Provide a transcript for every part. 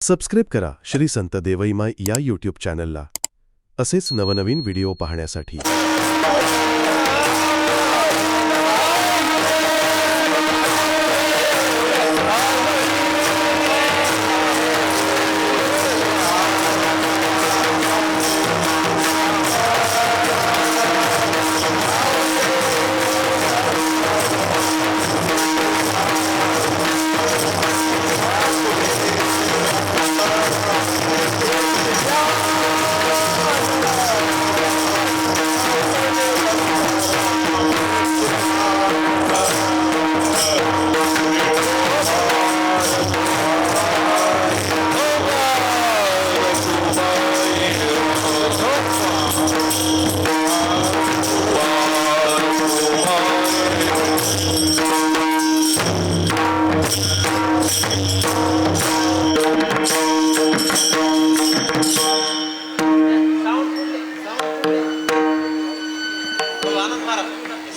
Subscribe करा श्री संत देवईमाई या YouTube चॅनलला असेच नवनवीन व्हिडिओ पाहण्यासाठी।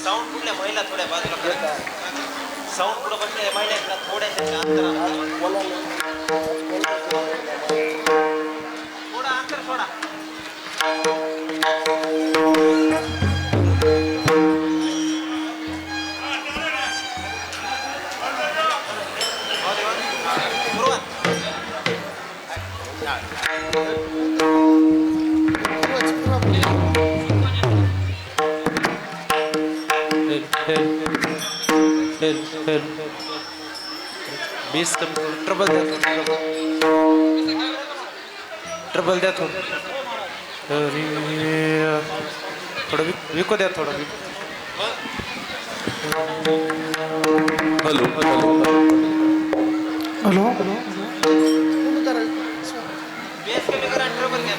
साऊंड कुठल्या महिला थोड्या बाजूला करा। साऊंड पुढे बसल्या महिला थोड्याशा अंतरावर थोडा अंतर सोडा। बीस ट्रबल द्या थोडं विको द्या थोडं हॅलो हॅलो बेस कमी करा ट्रबल घ्या।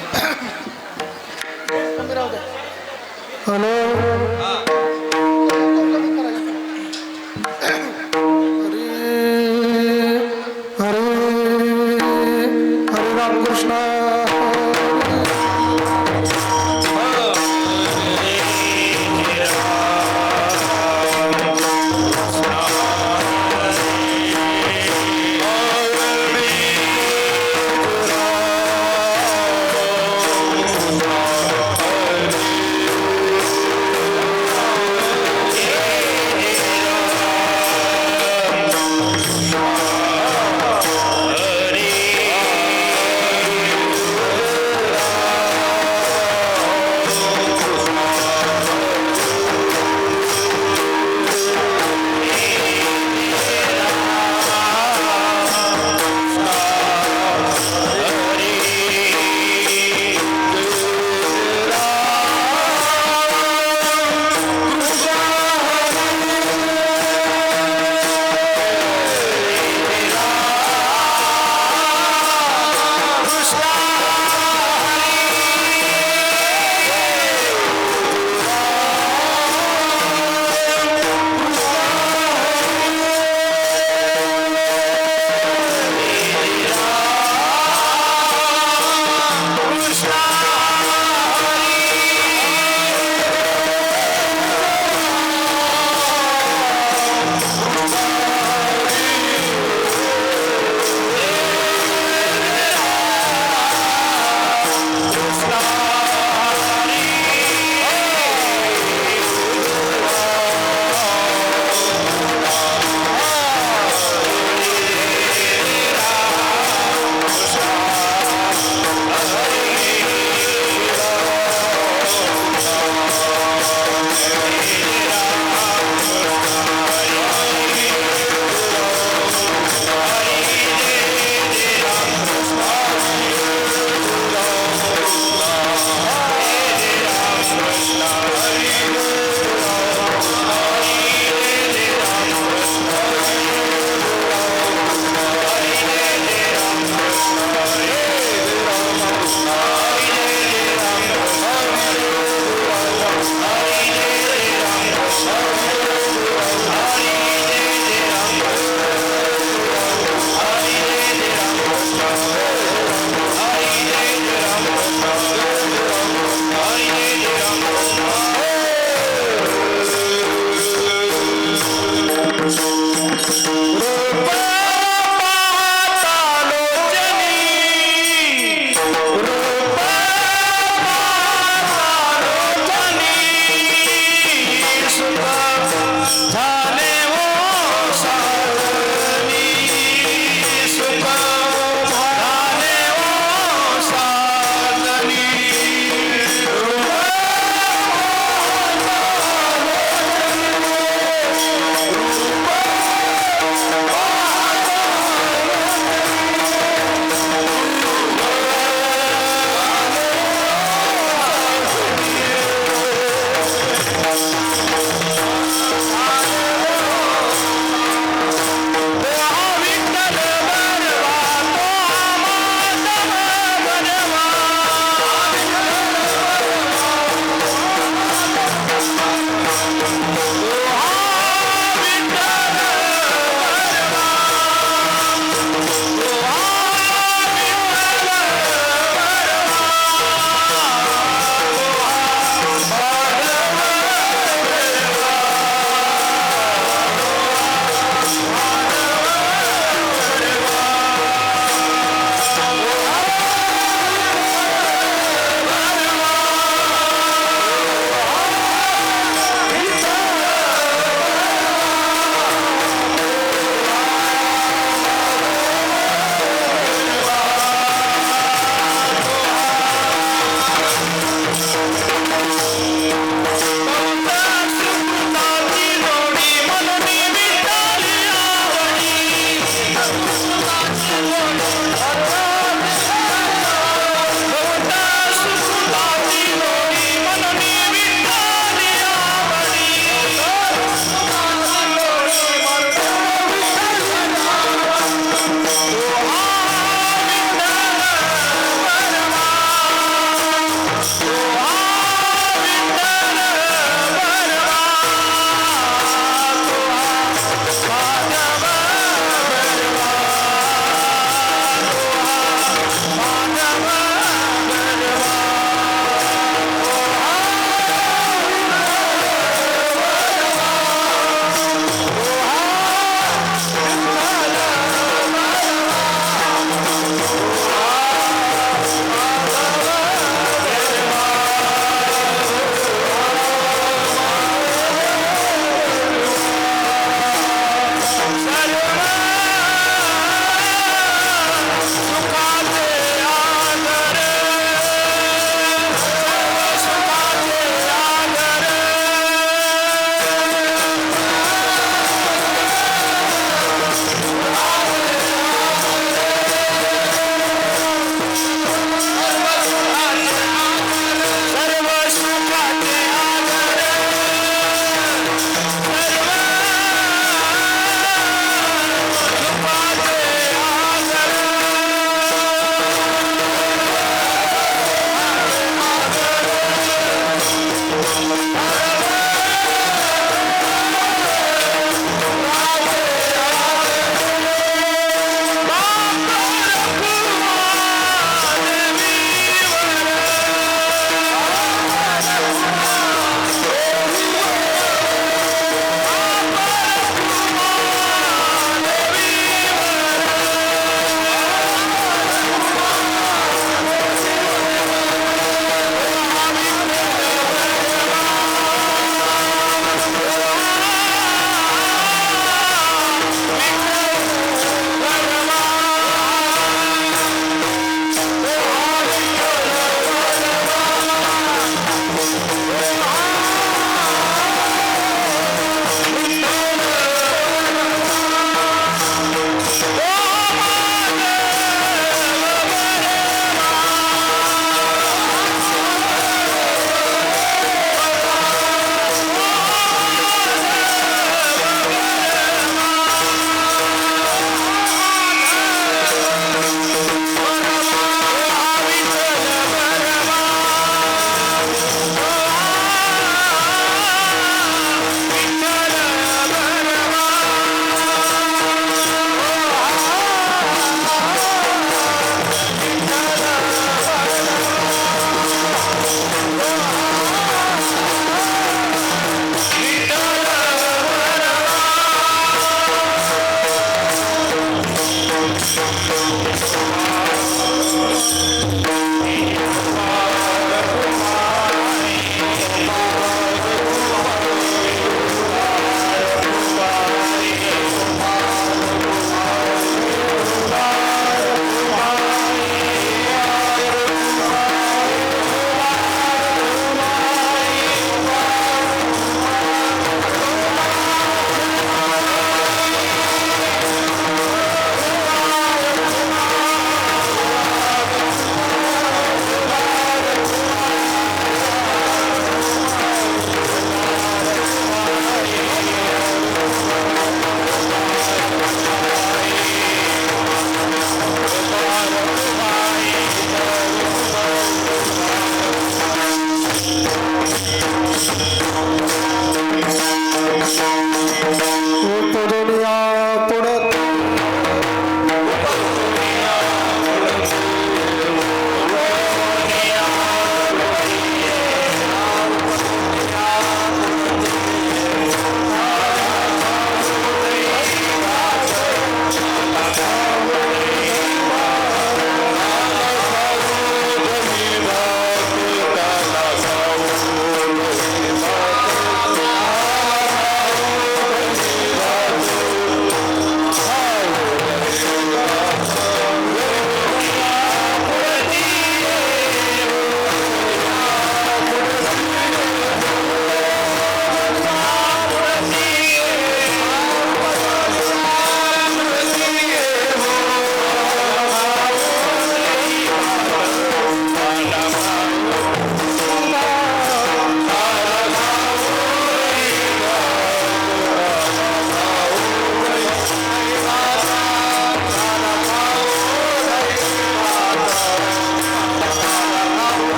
हॅलो हरे हरे रामकृष्ण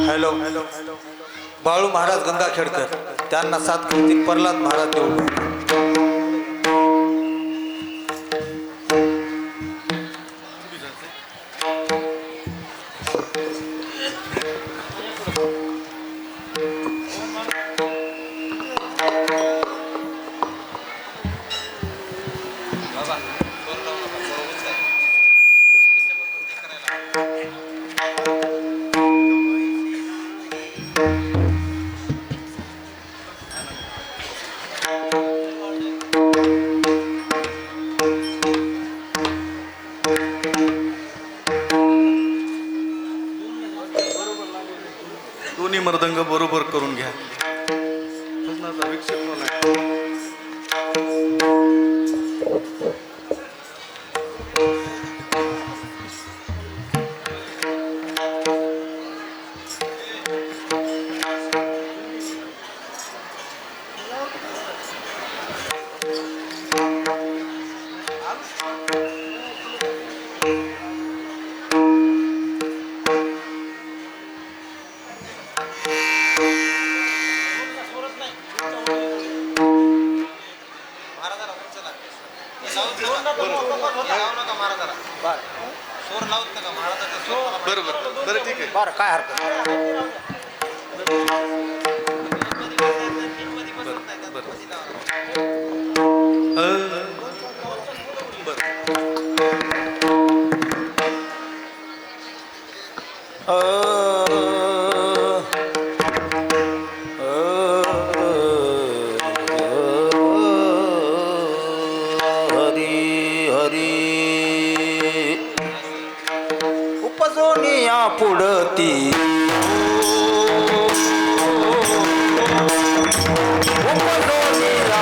हॅलो बाळू महाराज गंगाखेडकर त्यांना साथ करतील प्रल्हाद महाराज देऊ. बाबा जोर लावू नका, बरोबरच आहे. त्याच्याबरोबर ते करायला. दोन्ही मृदंग बरोबर करून घ्या. महाराजाला उंच लागते. हे लावूच नका महाराजाला. सूर लावूच नका महाराजाचा सूर. बरोबर बरं ठीक आहे. बरं काय हरकत नाही. मध्ये बसत नाही, त्यात मध्ये लावा. हरी हरी उपजोनिया पुढती उपजोनिया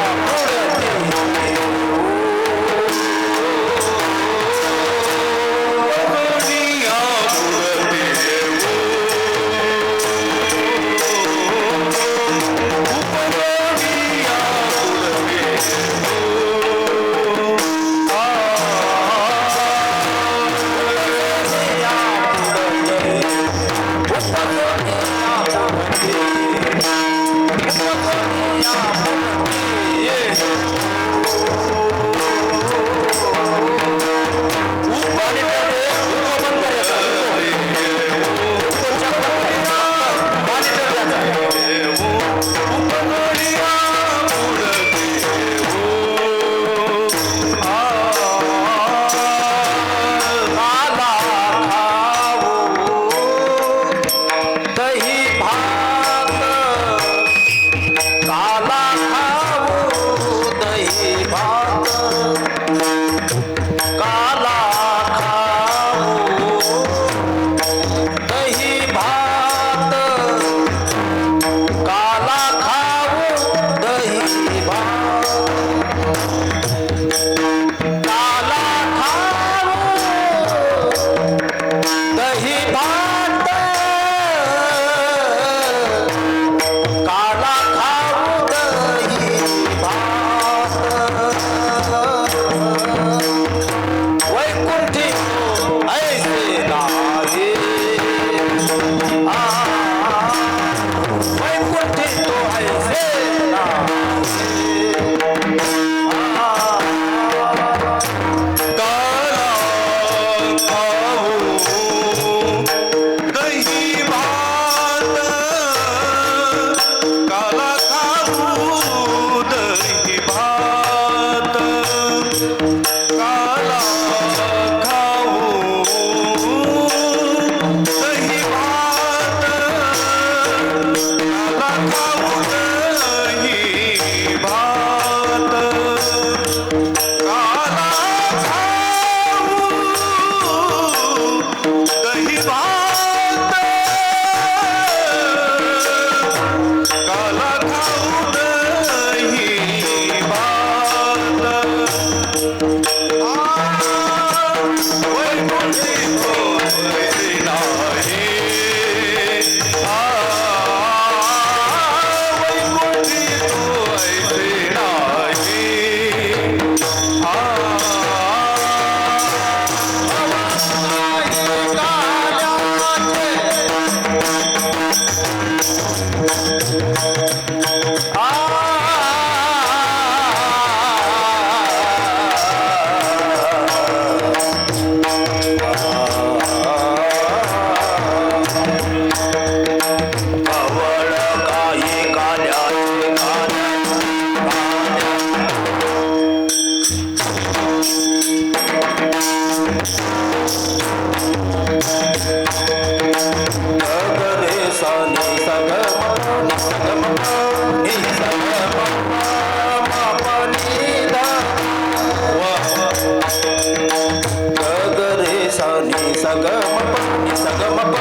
सग मप नि सग मप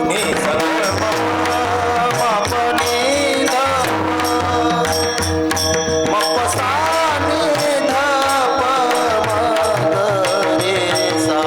नि सग मप नि ध मप सा नि ध प म ग रे सा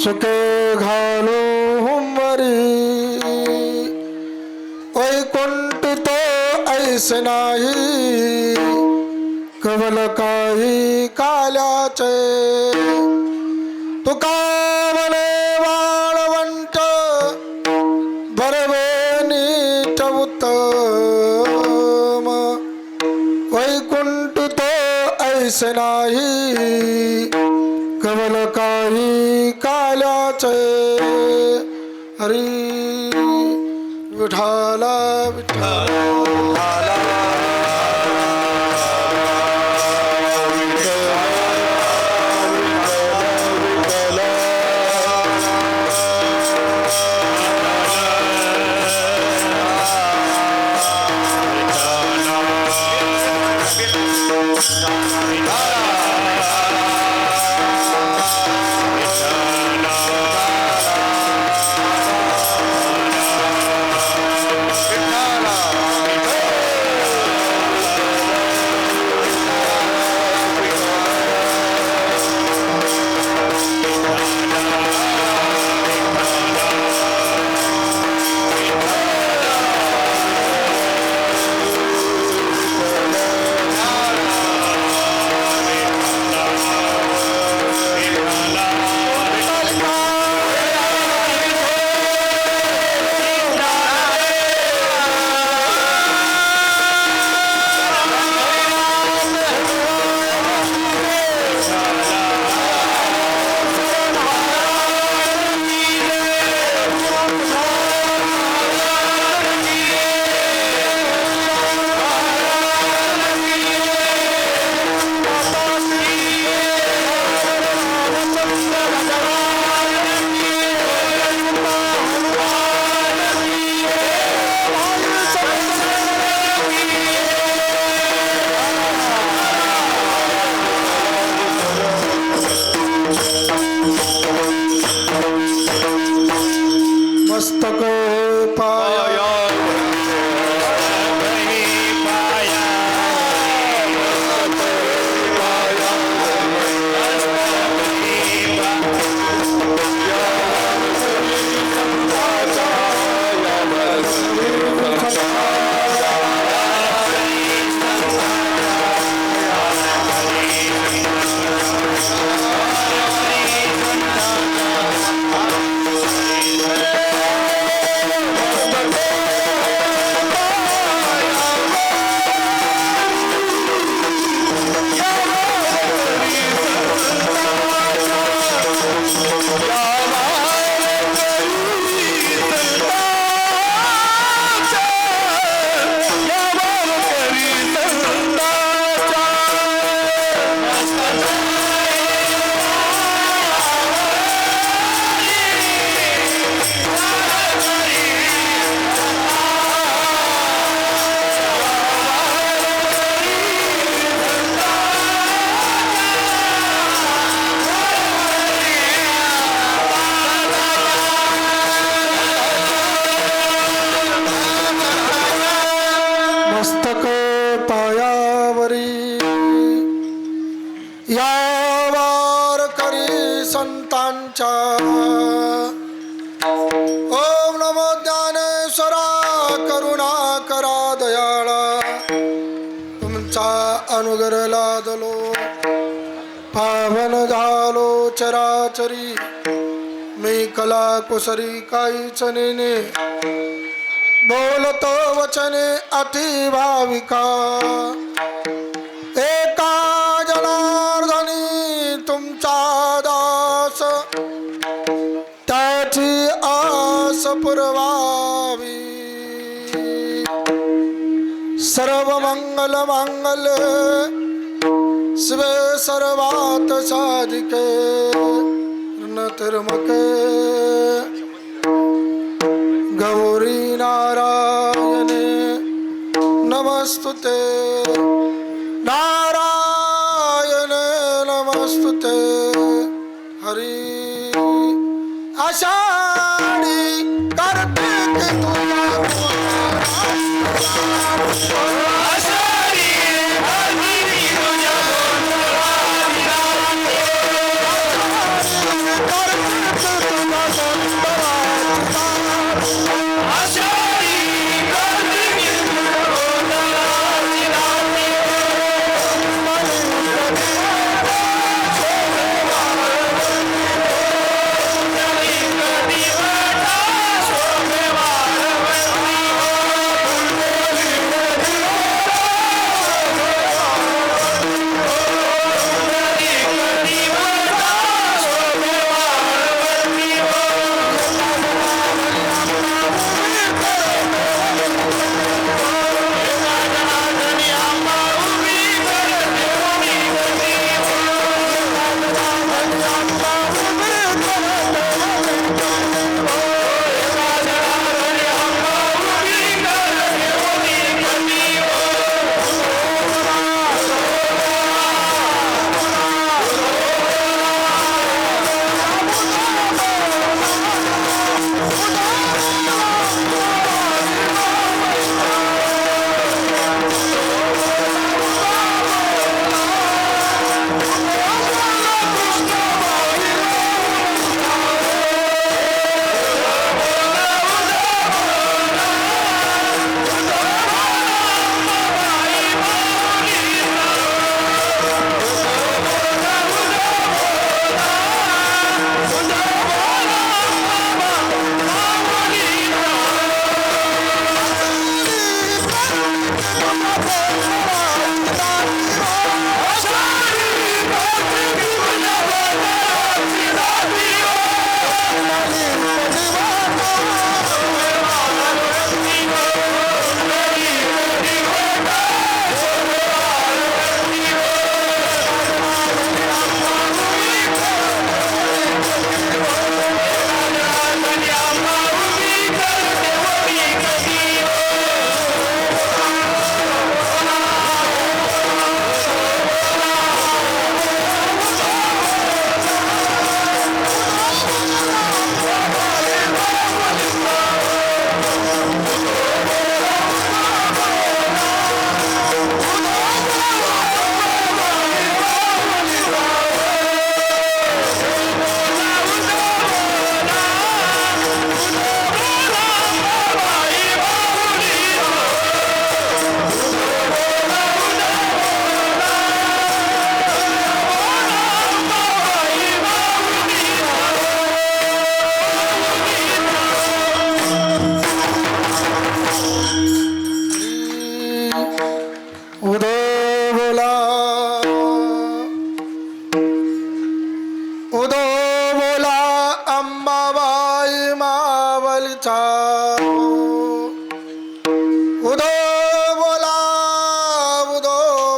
सुखे घालो हुमरी वैकुंठ तो ऐसे नाही कवल काही काल्याचे तुका म्हणे वाळवंट भरवे नीट उत्तम वैकुंठ तो ऐसे नाही कवल काही काल्याचे हरी विठाला विठाला मस्तक पाया मस्तक पायावरी या वारकरी संतांच्या ओम नमो ज्ञानेश्वरा करुणा करा दयाळा तुमचा अनुग्रह लादलो पावन झालो चराचरी मी कला कुसरी काहीच नेने बोलतो वचने अति भाविका एका जनार्दनी तुमचा दास त्याची आस पुरवावी सर्व मंगल मांगल शिवे सर्वात साधिके न तिर्मके गौरी नारायणे नमस्तुते नारायणे नमस्तुते हरी आषाढी कार्तिक उदो बोला उदो बोला अंबाबाई मावलीचा उदो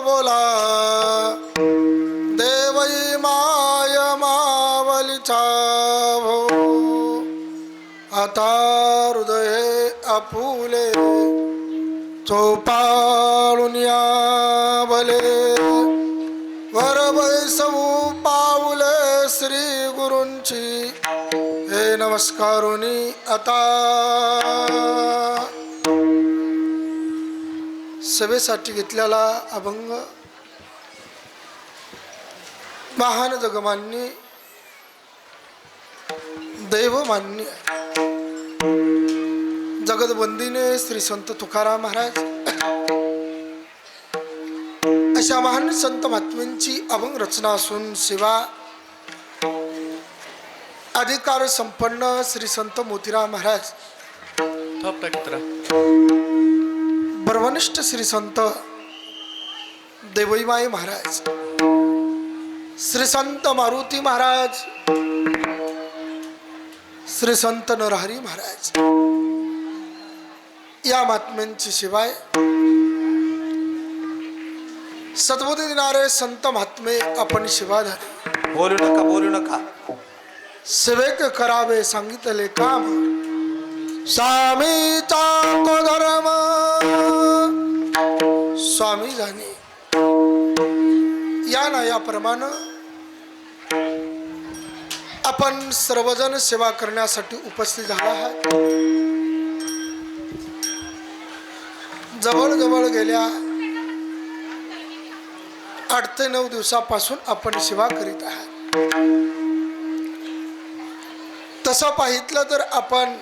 बोला देवई माय मावलीचा हो आता हृदय आपुले चोपाळून यावले वर बैसवू पाऊले श्री गुरूंची हे नमस्कारुनी आता सभेसाठी घेतलेला अभंग महान जगमान्य दैवमान्य जगदबंदीने श्री संत तुकाराम महाराज अशा महान संत महात्म्यांची अभंग रचना असून सेवा अधिकार संपन्न श्री संत मोतीराम महाराज ब्रह्मनिष्ठ श्री संत देवईमाई महाराज श्री संत मारुती महाराज श्री संत नरहरी महाराज या महात्म्यांची शिवाय सद्बुद्धी देणारे संत महात्मे आपण शिवाधारी बोलू नका सेवेक करावे सांगितले काम स्वामीचा तो धर्म स्वामी जाणे या ना याप्रमाणे आपण सर्वजण सेवा करण्यासाठी उपस्थित झाला आहात जवळ गेल्या 8 ते 9 दिवसापासून आपण सेवा करीत आहात तसं पाहितलं तर आपण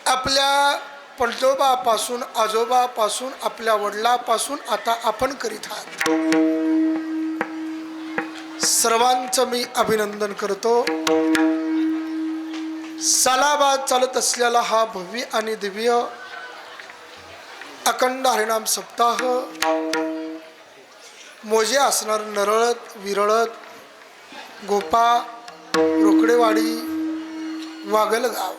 आपल्या पणजोबापासून आजोबापासून आपल्या वडिलापासून आता आपण करीत आहात सर्वांचं मी अभिनंदन करतो सालाबाद चालत असलेला हा भव्य आणि दिव्य अखंड हरिनाम सप्ताह मोजे असणार नरळत विरळत गोपा रोकडेवाडी वागलगाव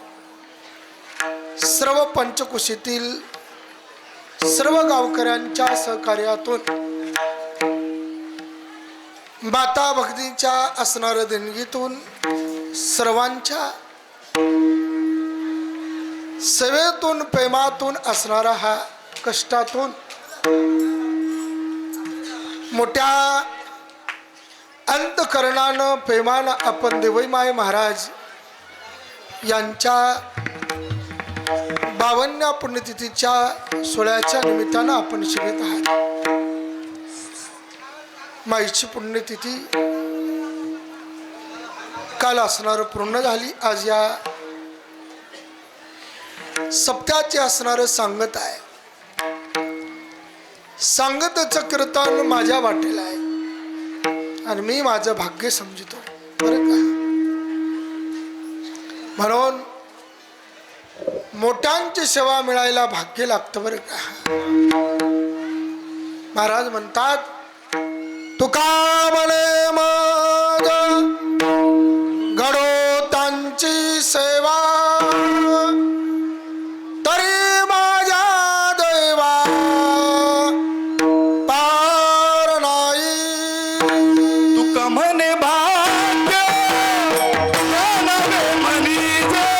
सर्व पंचकुशीतील सर्व गावकऱ्यांच्या सहकार्यातून माता भक्तीच्या असणाऱ्या देणगीतून सर्वांच्या सेवेतून प्रेमातून असणारा हा कष्टातून मोठ्या अंतकरणानं प्रेमानं आपण देवईमाई महाराज यांच्या 52व्या पुण्यतिथीच्या सोहळ्याच्या निमित्तानं आपण शिवत आहात माईची पुण्यतिथी काल असणार पूर्ण झाली आज या सप्त्याचे असणारं सांगत आहे सांगतचं कीर्तन माझ्या वाटेला आहे आणि मी माझं भाग्य समजतो बरं का म्हणून मोठ्यांची सेवा मिळायला भाग्य लागतं बरं का महाराज म्हणतात तुका म्हणे मग घडो त्यांची सेवा तरी माझ्या दैवा पार नाही तुका म्हणे भाग्य नवे म्हणीजे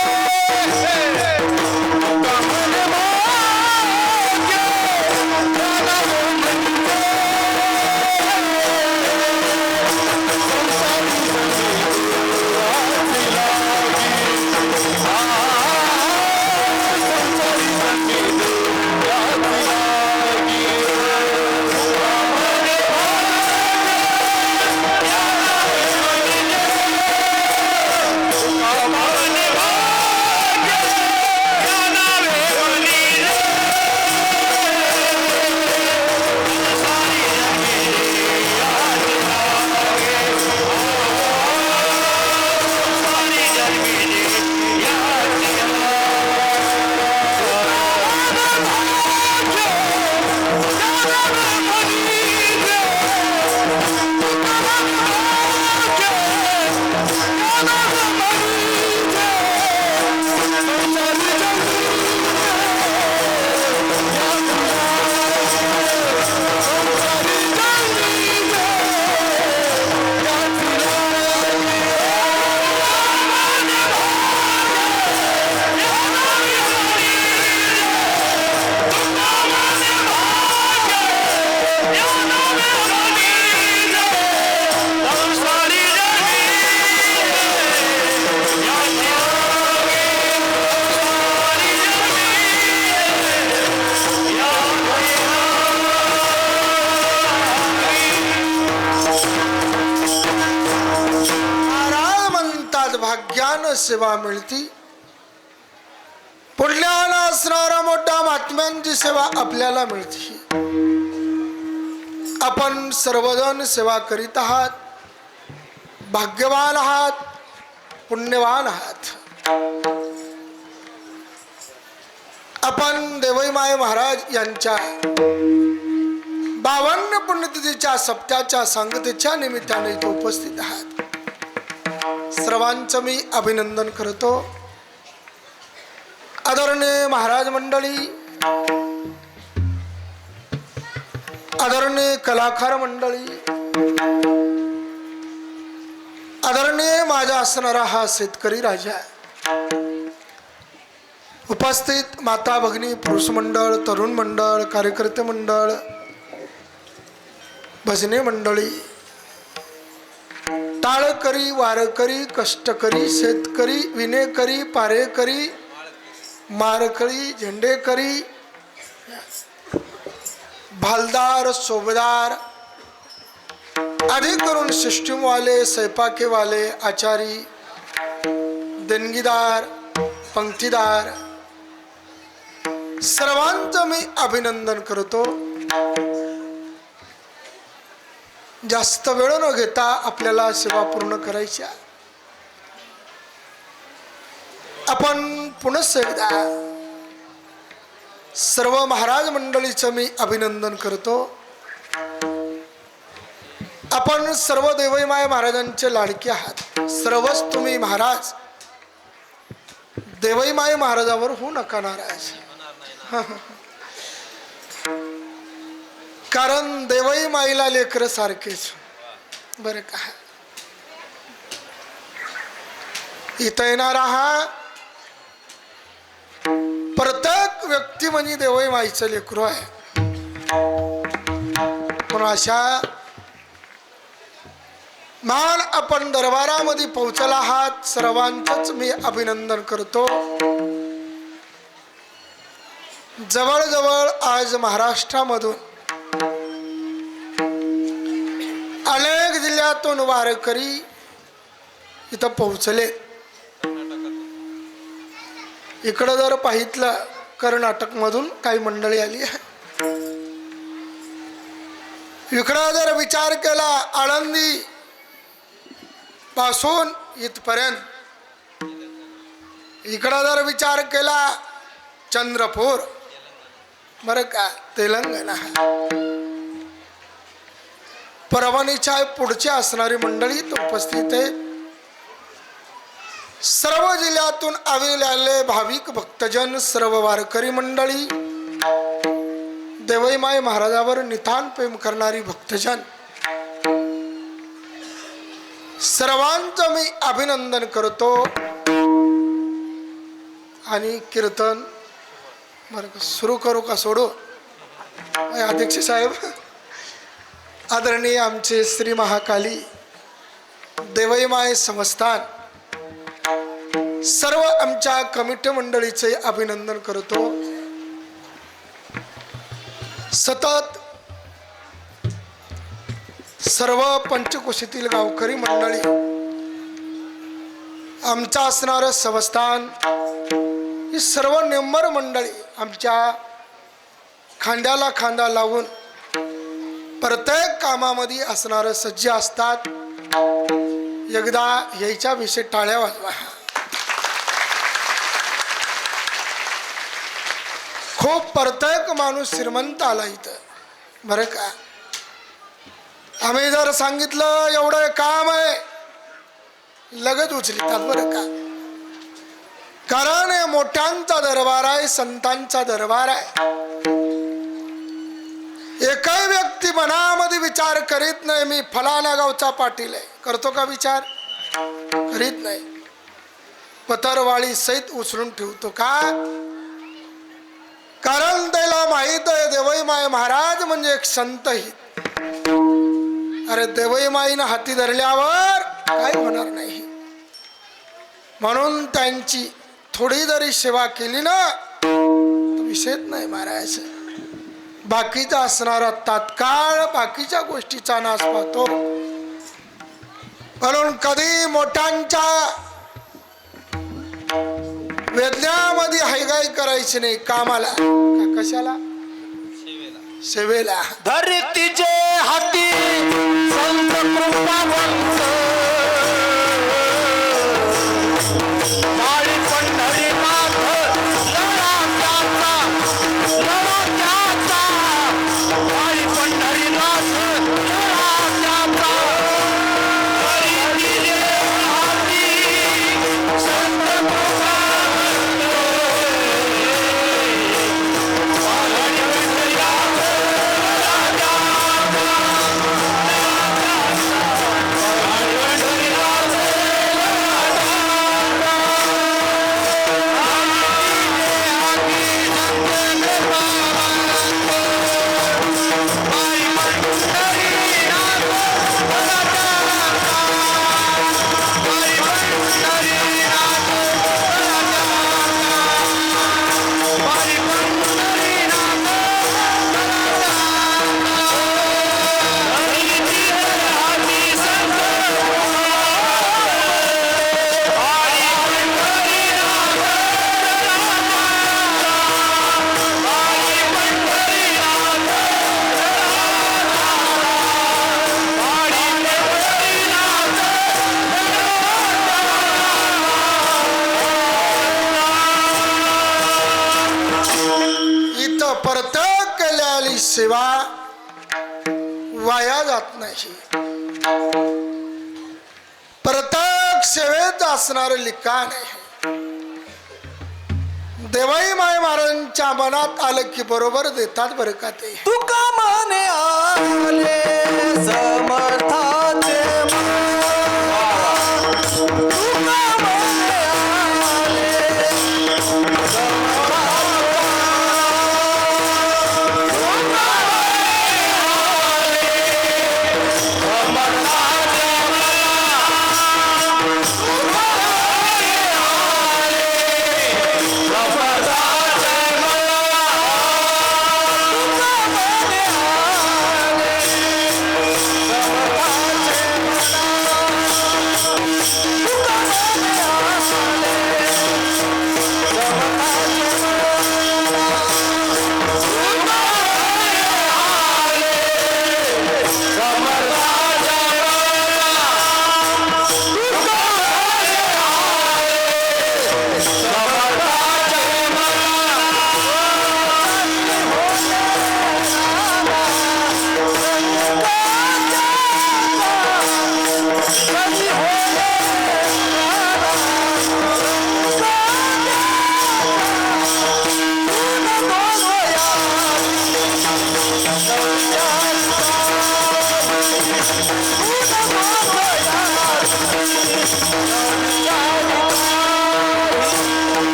तुका म्हणे भाग्य नवे म्हणीजे पुण्यान सेवा मिळती. पुण्याला असणारा मोठा महात्म्यांची सेवा आपल्याला मिळते. आपण सर्वजण सेवा करीत आहात, भाग्यवान आहात, पुण्यवान आहात. आपण देवईमाई महाराज यांच्या 52 पुण्यतिथीच्या सप्त्याच्या सांगतेच्या निमित्ताने इथे उपस्थित आहात. सर्वांचं मी अभिनंदन करतो. आदरणीय महाराज मंडळी, आदरणीय कलाकार मंडळी, आदरणीय माझा असणारा हा शेतकरी राजा, उपस्थित माता भगिनी, पुरुष मंडळ, तरुण मंडळ, कार्यकर्ते मंडळ, भजनी मंडळी, टाळकरी, वारकरी, कष्टकरी, शेतकरी, विनेकरी, पारेकरी, मारकरी, झेंडेकरी, भालदार, सोबदार, अधिक करून सिस्टीमवाले, स्वयंपाकीवाले, आचारी, देणगीदार, पंक्तीदार, सर्वांचं मी अभिनंदन करतो. जास्त वेळ न घेता आपल्याला सेवा पूर्ण करायची. आपण पुनश्च एकदा सर्व महाराज मंडळीचं मी अभिनंदन करतो. आपण सर्व देवईमाई महाराजांचे लाडके आहात. सर्वच तुम्ही महाराज देवईमाई महाराजावर होऊ नका नाराज. कारण देवईमाईला लेकर सारखेच बरं का. इथं येणारा हा प्रत्येक व्यक्ती म्हणजे देवईमाईचं लेकरू आहे. पण अशा महान आपण दरबारामध्ये पोहोचला आहात. सर्वांचंच मी अभिनंदन करतो. जवळजवळ आज महाराष्ट्रामधून अनेक जिल्ह्यातून वारकरी इथं पोहोचले. इकडं जर पाहितलं कर्नाटकमधून काही मंडळी आली आहे. इकडं जर विचार केला आळंदी पासून इथपर्यंत, इकडं जर विचार केला चंद्रपूर, बरं का, तेलंगणा, परभणीच्या पुढची असणारी मंडळी उपस्थित आहे. सर्व जिल्ह्यातून आलेले भाविक भक्तजन, सर्व वारकरी मंडळी, देवईमाई महाराजावर नितांत प्रेम करणारी भक्तजन, सर्वांचं मी अभिनंदन करतो. आणि कीर्तन बरं सुरू करू का सोडू? अध्यक्ष साहेब, आदरणीय आमचे श्री महाकाली देवईमाई संस्थान, सर्व आमच्या कमिटी मंडळीचे अभिनंदन करतो. सतत सर्व पंचकोशीतील गावकरी मंडळी, आमचं असणारं संस्थान, ही सर्व नेंबर मंडळी आमच्या खांद्याला खांदा लावून प्रत्येक कामामध्ये असणारं सज्ज असतात. एकदा यायच्या विषयी टाळ्या वाजवा. खूप प्रत्येक माणूस श्रीमंत आला इथं, बरं का. आम्ही जर सांगितलं एवढं काम आहे, लगेच उचलतात, बरं का. कारण हे मोठ्यांचा दरबार आहे, संतांचा दरबार आहे. एकही व्यक्ती मनामध्ये विचार करीत नाही मी फलाना गावचा पाटील आहे. करतो का विचार? करीत नाही. पतरवाळी सहित उचलून ठेवतो का? कारण त्याला माहित आहे देवईमाई महाराज म्हणजे एक संत ही. अरे देवईमाईनं हाती धरल्यावर काय होणार नाही. म्हणून त्यांची थोडी जरी सेवा केली ना तर विषयच नाही महाराज. बाकीचा असणारा तात्काळ बाकीच्या गोष्टीचा नाश पाहतो. म्हणून कधी मोठ्यांच्या वेदण्यामध्ये हायगाय करायची नाही कामाला का कशाला सेवेला धरतीचे हाती संत कृपावंत वाळी पंढरीनाथ लढा त्याचा वाळी पंढरीनाथ लढा त्याचा धरतीचे हाती संत कृपावंत वाळी पंढरीनाथ प्रत्येक केलेली सेवा वाया जात नाही. प्रत्येक सेवेत असणारं लिखाण आहे. देवाई माय महाराजांच्या मनात आलं की बरोबर देतात बरं का ते. तुका माने आले समर्थाचे तुका माने आले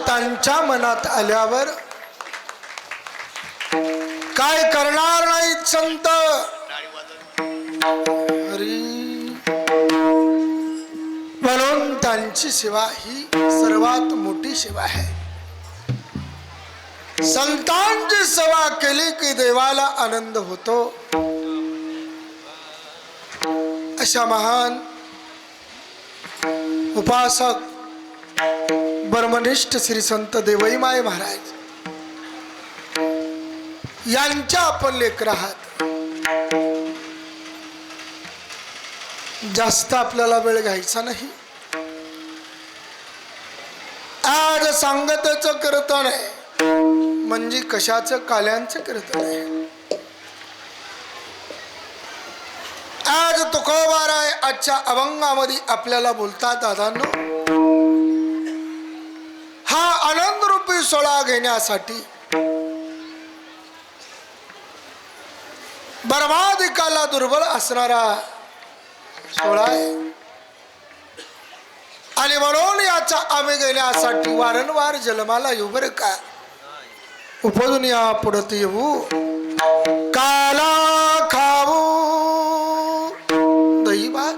त्यांच्या मनात आल्यावर काय करणार नाहीत संत. म्हणून त्यांची सेवा ही सर्वात मोठी सेवा आहे. संतांची सेवा केली की देवाला आनंद होतो. अशा महान उपासक ब्रह्मनिष्ठ श्री संत देवईमाय महाराज यांच्या आपण लेकर आहात. जास्त आपल्याला वेळ घ्यायचा नाही. आज सांगतेचं कीर्तन आहे म्हणजे कशाचं काल्यांचं कीर्तन आहे. आज तुकोबार आहे. आजच्या अभंगामध्ये आपल्याला बोलतात दादांनो, हा आनंद रूपी सोहळा घेण्यासाठी बर्मादिकाला दुर्बल असणारा सोहळा आहे. आणि म्हणून याचा आम्ही घेण्यासाठी वारंवार जन्माला येऊ बरं का. उपजून या पुढत येऊ काला खाऊ दही भात.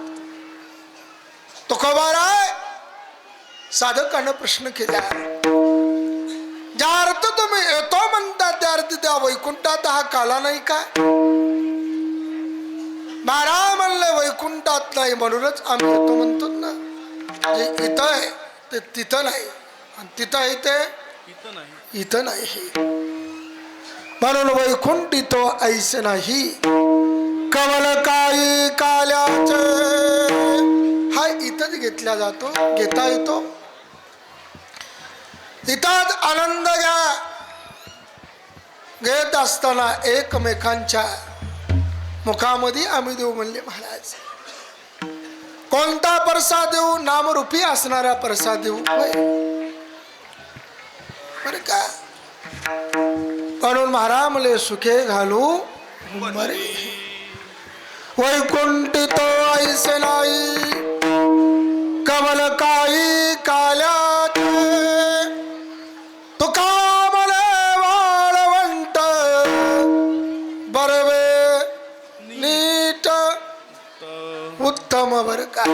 तुकोबाराय साधकानं प्रश्न केला, ज्या अर्थ तुम्ही येतो म्हणता त्या अर्थी त्या वैकुंठात हा काला नाही का. महाराज म्हणले वैकुंठात नाही म्हणूनच आम्ही येतो म्हणतो ना. जे इथं आहे ते तिथं नाही आणि तिथं आहे ते इथं नाही. म्हणून वैकुंठी तो ऐसे नाही कमल काही काल्याचे. हा इथंच घेतला जातो, घेता येतो. इथंच आनंद घ्या. घेत असताना एकमेकांच्या मुखामध्ये आम्ही देऊ म्हणले महाराज. कोणता प्रसाद देऊ? नामरूपी असणारा प्रसाद देऊ बरं का. म्हणून महाराज म्हणले सुखे घालू मरे. वैकुंठी तो ऐसे नाही कमल काही काल्याचे. तुका मले वाळवंट बरवे नीट उत्तम बर का.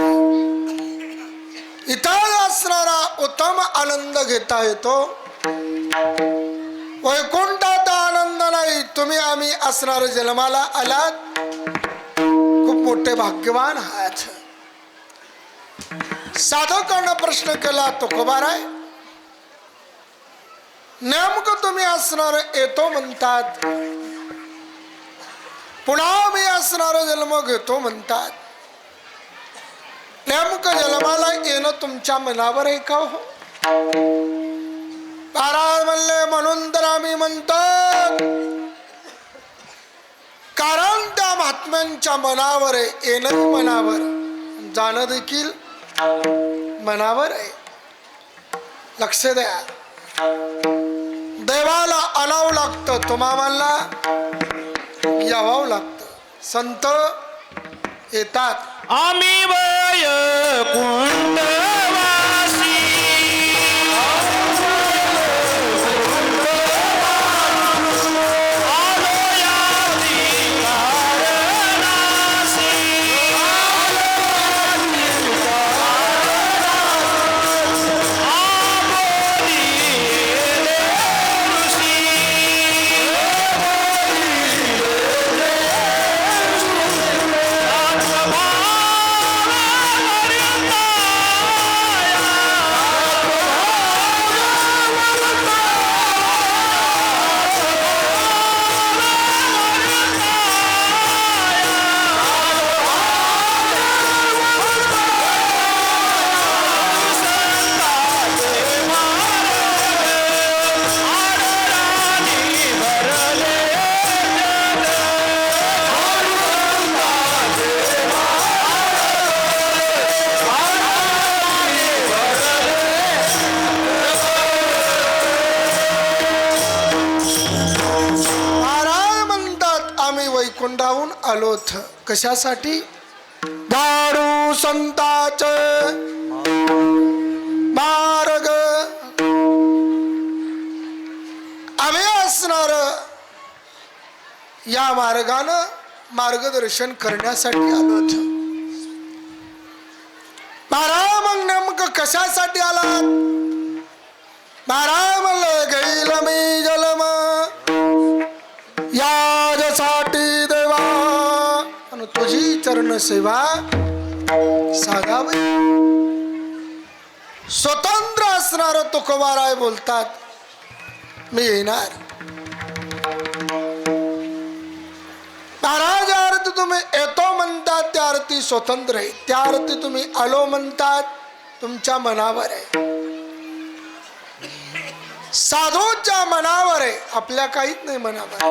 इथं असणारा उत्तम आनंद घेता येतो. वैकुंठात आनंद नाही. तुम्ही आम्ही असणार जन्माला आलात, खूप मोठे भाग्यवान आहात. साधकानं प्रश्न केला, तुकोबाराय नेमकं तुम्ही असणार येतो म्हणतात, पुन्हा मी असणार जन्म घेतो म्हणतात. नेमकं जन्माला येणं तुमच्या मनावर आहे का हो? महाराज म्हणले म्हणून तर आम्ही म्हणतो, कारण त्या महात्म्यांच्या मनावर आहे. येणं मनावर, जाणं देखील मनावर आहे. लक्ष द्या. देवाला आणावं लागतं, तुम्हाला यावं लागतं. संत येतात. आम्ही वैकुंठवासी वैकुंठाहून आलोथ. कशासाठी? दारू संताचे मार्ग आम्ही असणार या मार्गानं मार्गदर्शन करण्यासाठी आलोथ. महाराज मग नेमकं कशासाठी आलात? महाराज म्हणलं घेईल मी जन्म यासाठी देवा आणि तुझी चरण सेवा साधावी. स्वतंत्र असणार तुकोबाराय बोलतात, मी येणार. महाराज अर्थी तुम्ही येतो म्हणतात त्या अर्थी स्वतंत्र आहे, त्या अर्थी तुम्ही आलो म्हणतात तुमच्या मनावर आहे. साधूच्या मनावर आहे, आपल्या काहीच नाही मनावर.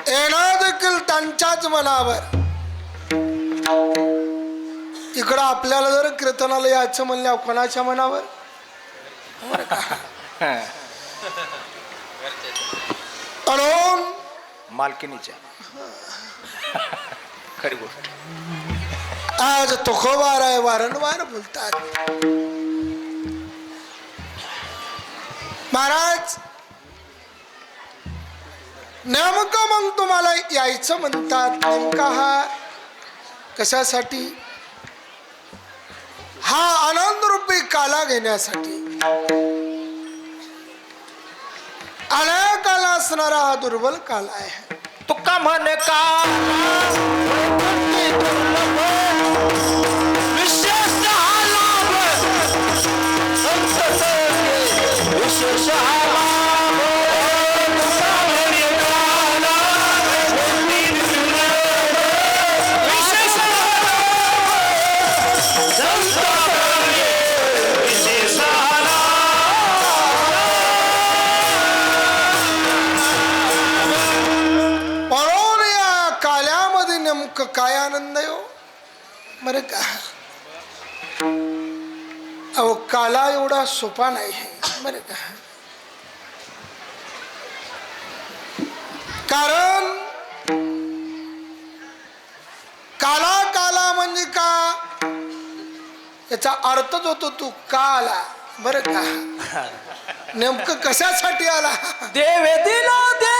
येणं देखील त्यांच्याच मनावर. इकडं आपल्याला जर कीर्तनाला यायचं म्हणल्यावर कोणाच्या मनावर? मालकीनीच्या खरी गोष्ट. आज तुकोबार आहे वारंवार बोलतात. महाराज नेमकं मग तुम्हाला यायचं म्हणतात, नेमका हा कशासाठी? हा आनंद रूपी काला घेण्यासाठी. अनेक काला असणारा हा दुर्बल काला आहे. तुका म्हण का विशेष हा लाभ संत सखे विशेष हा लाभ तुका म्हण काला विशेष संत सखे विशेष हा म्हणून या काल्यामध्ये नेमकं काय आनंद आहे हो बरं का? अहो काला एवढा सोपा नाही बरं का? कारण काला काला म्हणजे का याचा अर्थच होतो तू का आला बरं का? नेमकं कशासाठी आला? देवे दिला दे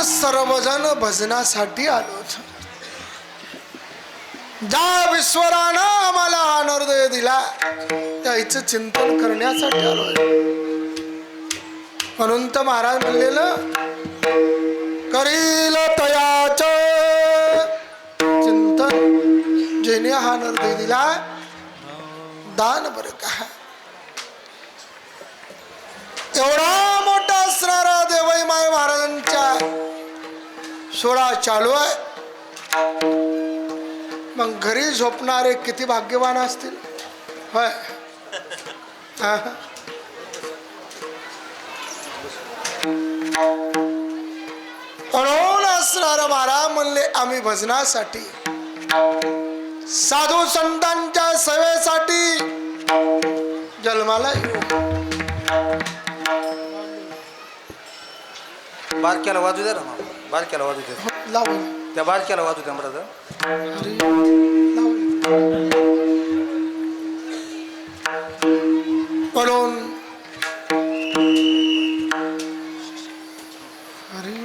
सर्वजण भजनासाठी आलो. ज्या ईश्वरानं आम्हाला हा हृदय दिला त्याचं चिंतन करण्यासाठी आलोय. म्हणून तर महाराज म्हणलेलं करील तयाच चिंतन जेने हा हृदय दिला दान बरं का. एवढा मोठा असणारा देवई माय महाराजांच्या सोहळा चालू आहे. मग घरी झोपणारे किती भाग्यवान असतील होय. म्हणून असणारा महाराज म्हणले आम्ही भजनासाठी साधू संतांच्या सेवेसाठी जन्माला येऊ. बारक्याला वाजू द्या ना, बारक्याला वाजू द्या, लावून त्या बारक्याला वाजू द्या मला. म्हणून हरी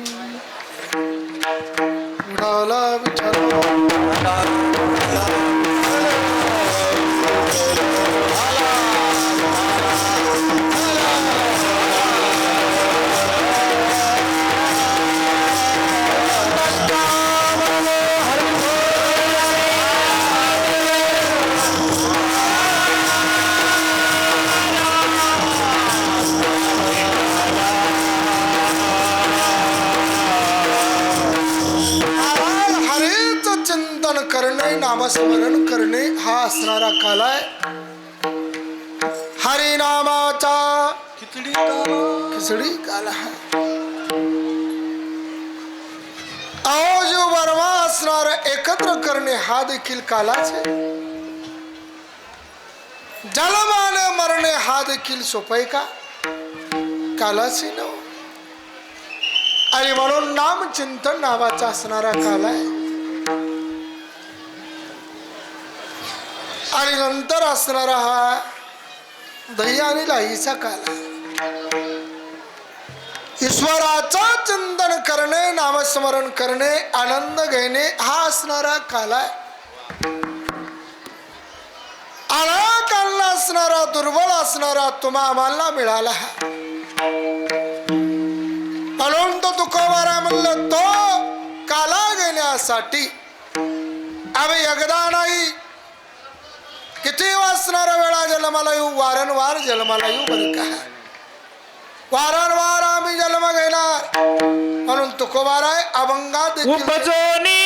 उडाला विचार करणे नामस्मरण करणे हा असणारा काल आहे. हरिनामाचा खिचडी काला खिचडी काला अहो जीव बर्मा असणार एकत्र करणे हा देखील कालाच आहे. जलमाने मरणे हा देखील सोपय का? कालाच नव. आणि म्हणून नामचिंतन नावाचा असणारा काल आहे. आणि नंतर असणारा हा दही आणि लाईचा काल आहे. ईश्वराचं चिंतन करणे, नामस्मरण करणे, आनंद घेणे हा असणारा काल आहे. कालला असणारा दुर्बल असणारा तुम्हा आम्हाला मिळाला. म्हणून तो तुकोबारा म्हणलं तो काला घेण्यासाठी आम्ही एकदा नाही किती वाचणारा वेळा जन्माला येऊ, वारंवार जन्माला येऊ बरं का. वारंवार आम्ही जन्म घेणार म्हणून तुकोबारा आहे अभंगा उपजोनी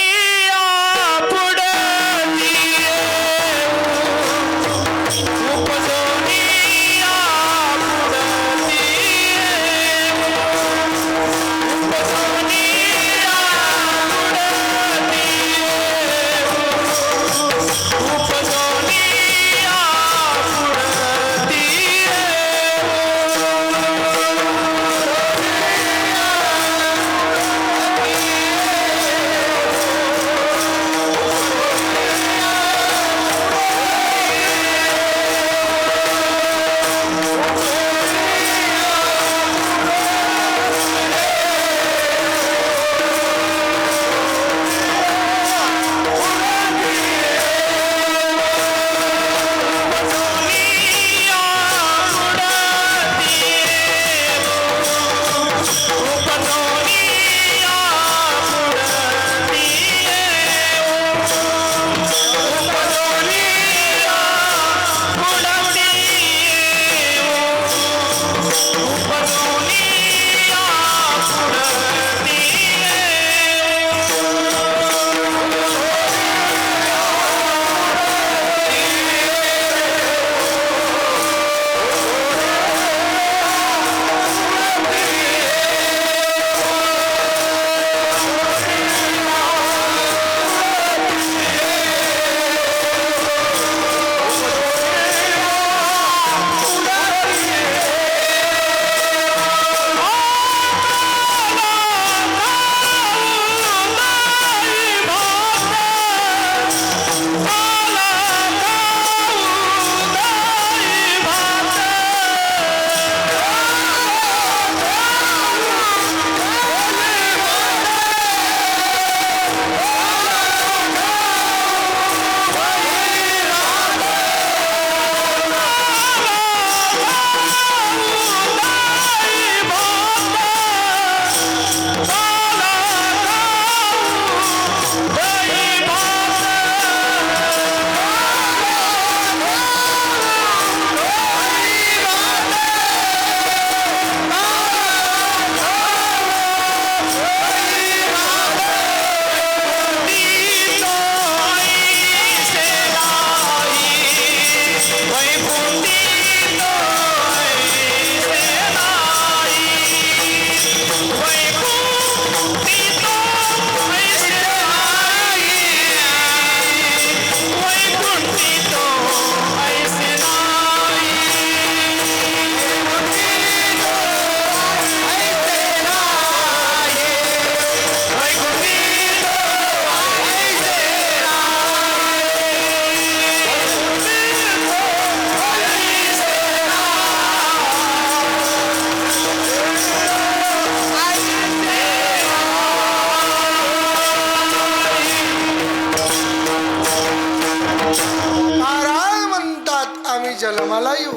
जन्माला येऊ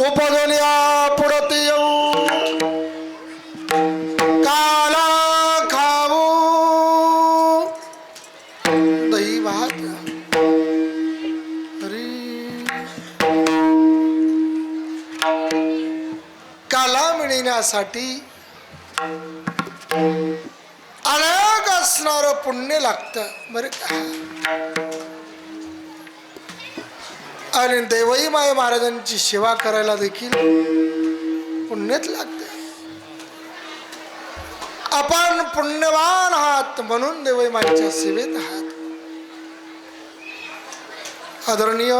उपदोनिया पुढत येऊ काला खाऊ दही भात काला मिळण्यासाठी अनेक असणारं पुण्य लागतं बरं का. आणि देवई माय महाराजांची सेवा करायला देखील पुण्यच लागते. आपण पुण्यवान आहात म्हणून देवई माईच्या सेवेत आहात. आदरणीय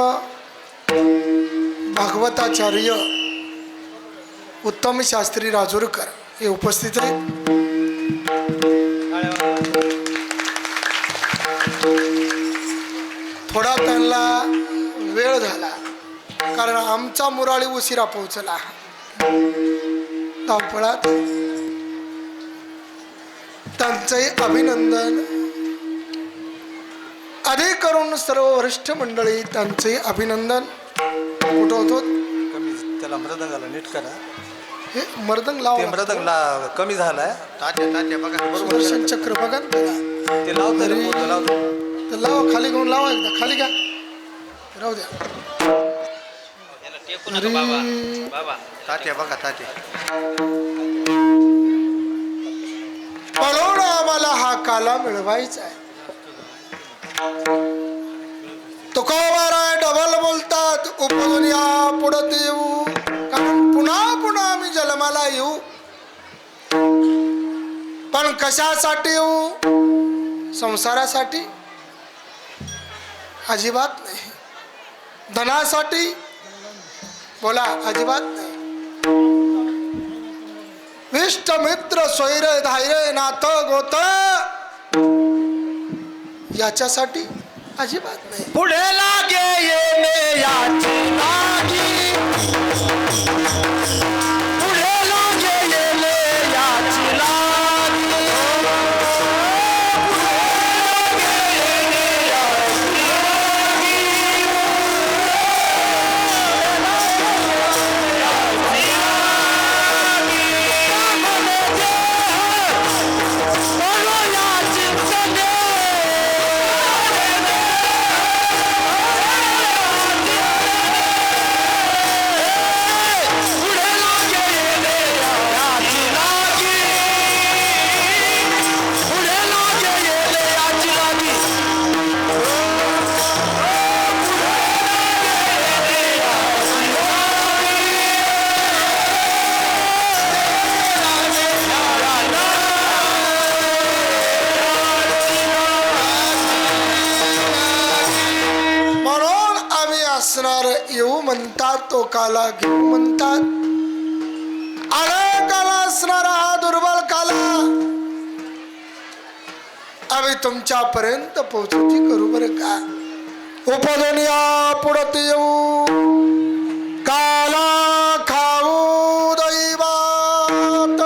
भागवताचार्य उत्तम शास्त्री राजूरकर हे उपस्थित आहेत. थोडा त्यांना वेळ झाला कारण आमचा मुराळी उशिरा पोहोचला धावपळात. त्यांचे अभिनंदन. अधिक करून सर्व वरिष्ठ मंडळी त्यांचे अभिनंदन. कुठं होतो कमी त्याला मृदंगाला नीट करा. हे मर्दंग लाव. ते मृदंगला कमी झालाय. तात्या बघा बरोबर सुदर्शन चक्र बघा ना त्याला. ते लावतो रे पोतं लावतो. तर लावा खाली घेऊन लावा एकदा खाली घ्या राहू द्या. याला टेकू नका बाबा तात्या बघा तात्या. म्हणून आम्हाला हा काला मिळवायचा आहे. तुकोबाराय डबल बोलतात उपदुनिया पुढत येऊ कारण पुन्हा पुन्हा आम्ही जन्माला येऊ. पण कशासाठी येऊ? संसारासाठी? अजिबात नाही. धनासाठी? बोला अजिबात नाही. विष्ट मित्र स्वैर धायरे नाथ गोत याच्यासाठी अजिबात नाही. पुढे लागे येणे याची नाही. पुढे लागे येणे याची नाही. असणार येऊ म्हणतात तो काला घेऊ म्हणतात. काला असणारा हा दुर्बल काला आम्ही तुमच्यापर्यंत पोहोचती करू बरं का. उपदनिया पुढत येऊ काला खाऊ दैवात.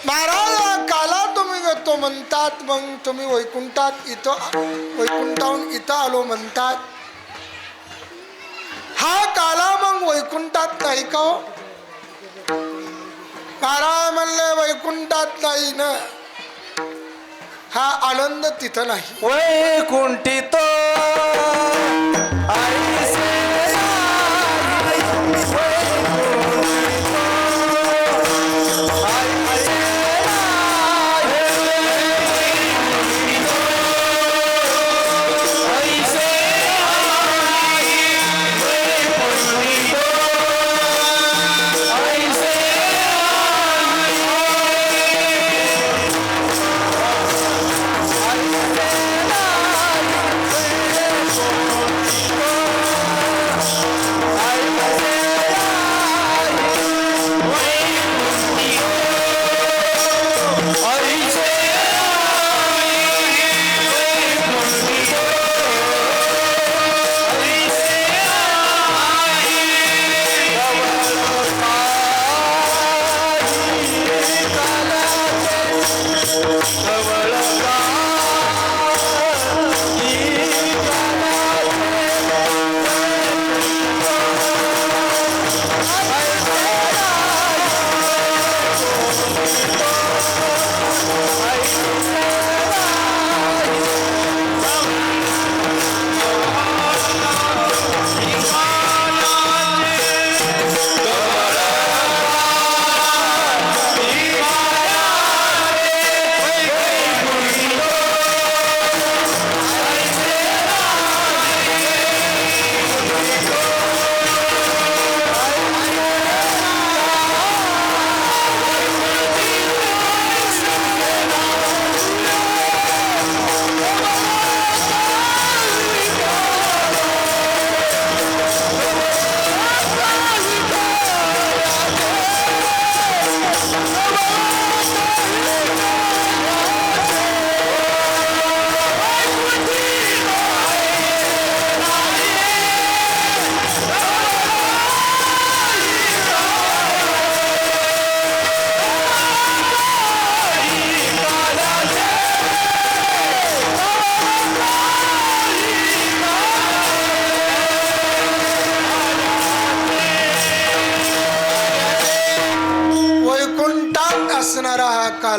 महाराज काला तुम्ही घेतो म्हणतात मग तुम्ही वैकुंठात वैकुंठाहून इथं आलो म्हणतात. हा काला मग वैकुंठात नाही का हो? महाराज म्हणले वैकुंठात नाही ना. हा आनंद तिथं नाही. वैकुंठित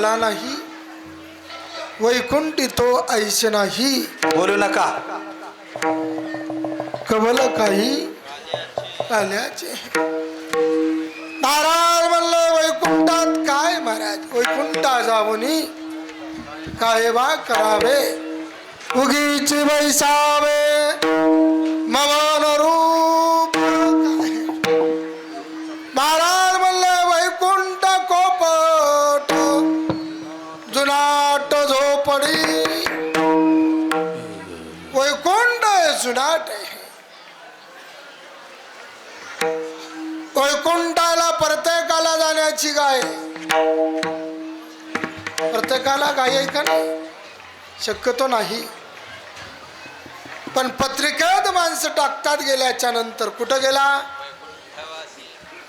आला नाही, वैकुंठी तो ऐश नाही. बोलू नका. कबल काही आल्याचे. महाराज म्हणलं वैकुंठात काय महाराज, वैकुंठा जाऊनी काय बा करावे, उगीच बैसावे ममन रूप. महाराज म्हणलं वैकुंठ कोपट जुनाट झोपडी, वैकुंठ जुनाट आहे. वैकुंठाला प्रत्येकाला जाण्याची गाय, प्रत्येकाला गाय आहे का नाही, शक्यतो नाही. पण पत्रिकेत माणसं टाकतात गेल्याच्या नंतर. कुठं गेला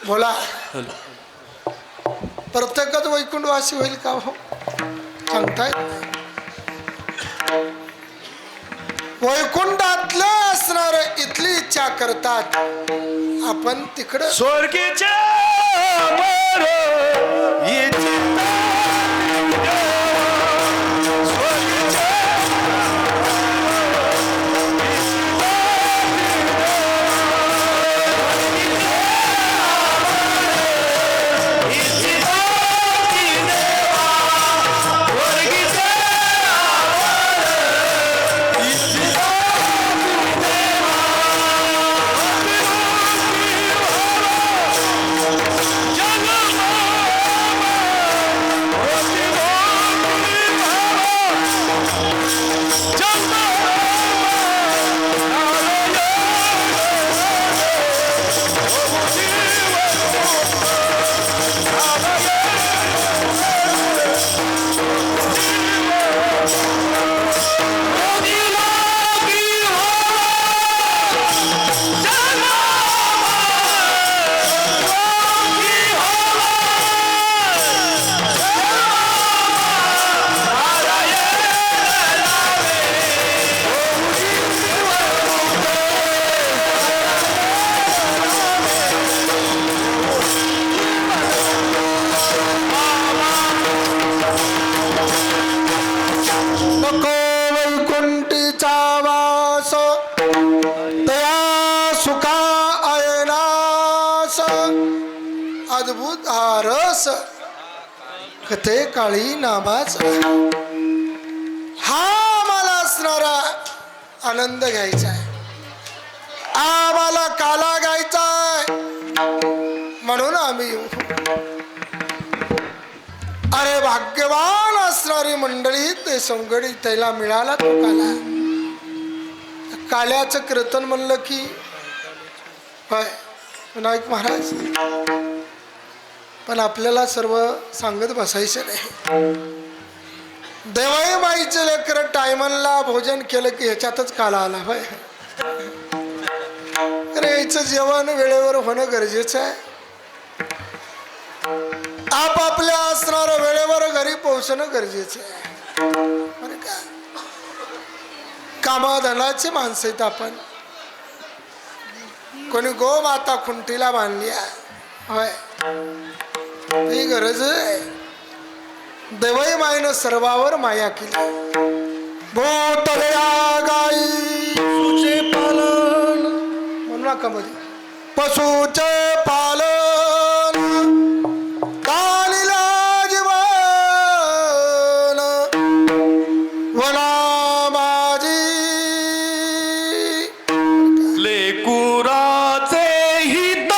बोला, प्रत्येकच वैकुंठवासी होईल का हो, सांगता येत नाही. वैकुंठातलं असणार इथली इच्छा करतात, आपण तिकडं स्वर्गीच्या वर इच्छिता अद्भुत हा रस कथे काळी नामाचा, हा आम्हाला असणारा आनंद घ्यायचा आहे, आम्हाला काला घ्यायचा आहे, म्हणून आम्ही येऊ. अरे भाग्यवान असणारी मंडळी ते संगडी त्याला मिळाला तो काला. काल्याचं कीर्तन म्हणलं की होय विनायक महाराज, पण आपल्याला सर्व सांगत बसायचं नाही. देवाई बाईचं लेकर टायमनला भोजन केलं की ह्याच्यातच काला आला होय. अरे याचं जेवण वेळेवर होणं गरजेचं आहे. आपापल्या असणाऱ्या वेळेवर घरी पोहोचणं गरजेचं आहे बरं का. कामाधनाचे माणसं आहेत आपण. कोणी गोमाता खुंटीला बांधली आहे होय, ही गरज आहे. देवई मायनं सर्वावर माया केली. भूतलया गाई पशुचे पालन म्हणू नका मध्ये, पशुचे पालन कालिला जीवन वना माझी. लेकुराचे हित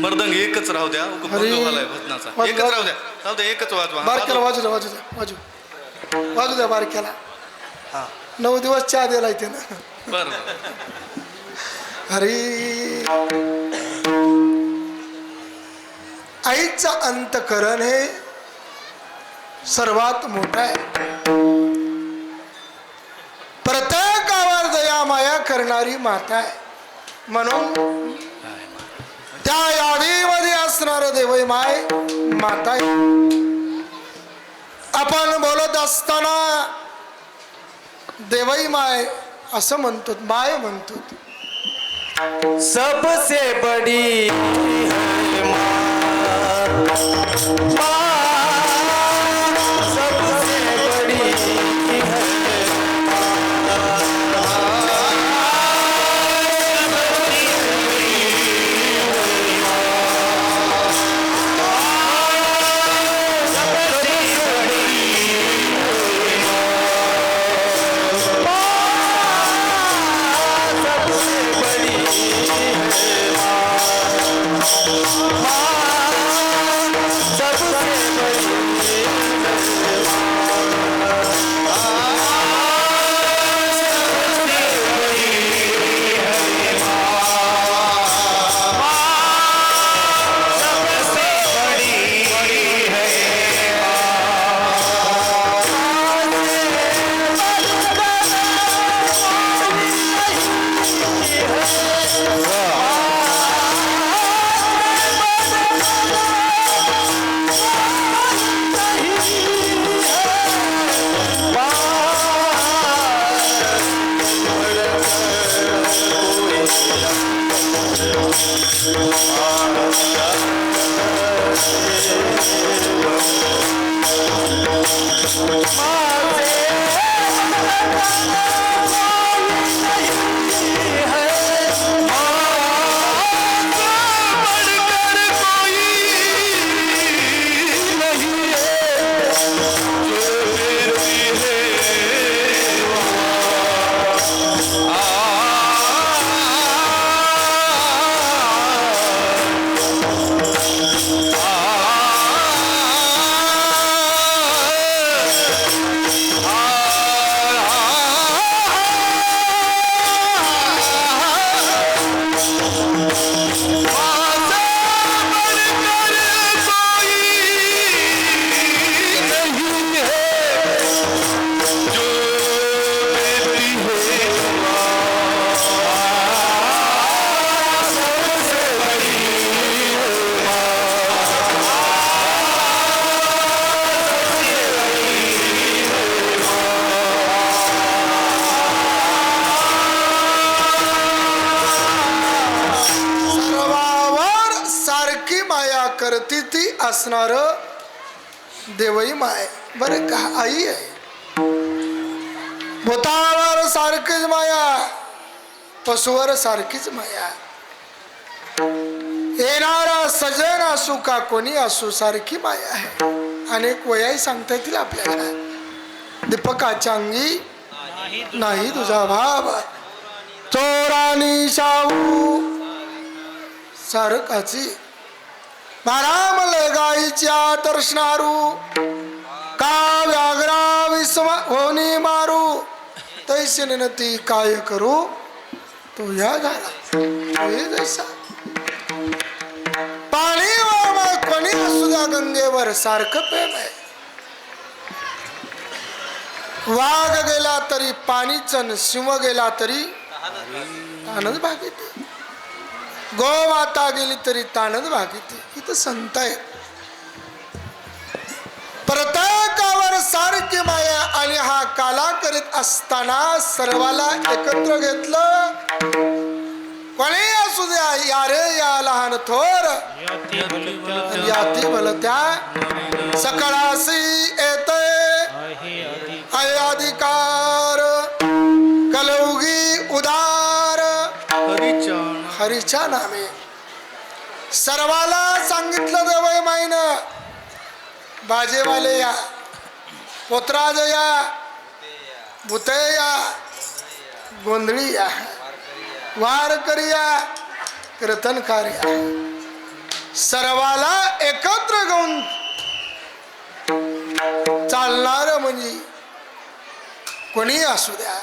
मर्दंग एकच राहू द्या उगा अरे. भंग झालाय भजनाचा वाज- एकच राहू द्या एकच वाजवा बारक्याला वाजव. वाजू द्या बारक्याला 9 दिवस चहा दिलाय त्यानं बरं अरे आईचा अंतकरण हे सर्वात मोठा आहे. प्रत्येकावर दया माया करणारी माता आहे. म्हणून त्या यादीमध्ये असणार देवई माय माता आहे. आपण बोलत असताना देवई माय असं म्हणतो, माय म्हणतो. सबसे बड़ी है माँ, सबसे बड़ी है करती ती असणार देवई माय. बरं का आई आहे. भूतावर सारखीच माया, पशुवर सारखीच माया. येणारा सजन असू का कोणी असू सारखी माया आहे. अनेक वयाही सांगता येतील आपल्याला. दीपकाच्या अंगी नाही तुझा भाव, चोरानी शाहू सारकाची मारामले गाईच्या दर्शनारू, का व्याघ्रा विस्म होनी मारू, तैसे नती काय करू तो या झाला तो जैसा. पाणीवर कोणी असू द्या गंगेवर सारखं प्रेम आहे. वाघ गेला तरी पाणीच, सिंह गेला तरी तानच भागीते, गोमाता गेली तरी तानच भागीते. इथं संत आहे. प्रत्येकावर सारखी माया. आणि हा काला करीत असताना सर्वाला एकत्र घेतलं. कोणी असू द्या या रे या लहान थोर, याती भलत्या सकळासी येते अधिकार, कलौगी उदार हरीच्या नामे. सर्वाला सांगितलं देवय माईनं, बाजेवाले या, पोतराज या, भूते या, गोंधळी या, वारकरी या, कीर्तनकार या. सर्वाला एकत्र घेऊन चालणार म्हणजे कोणी असू द्या,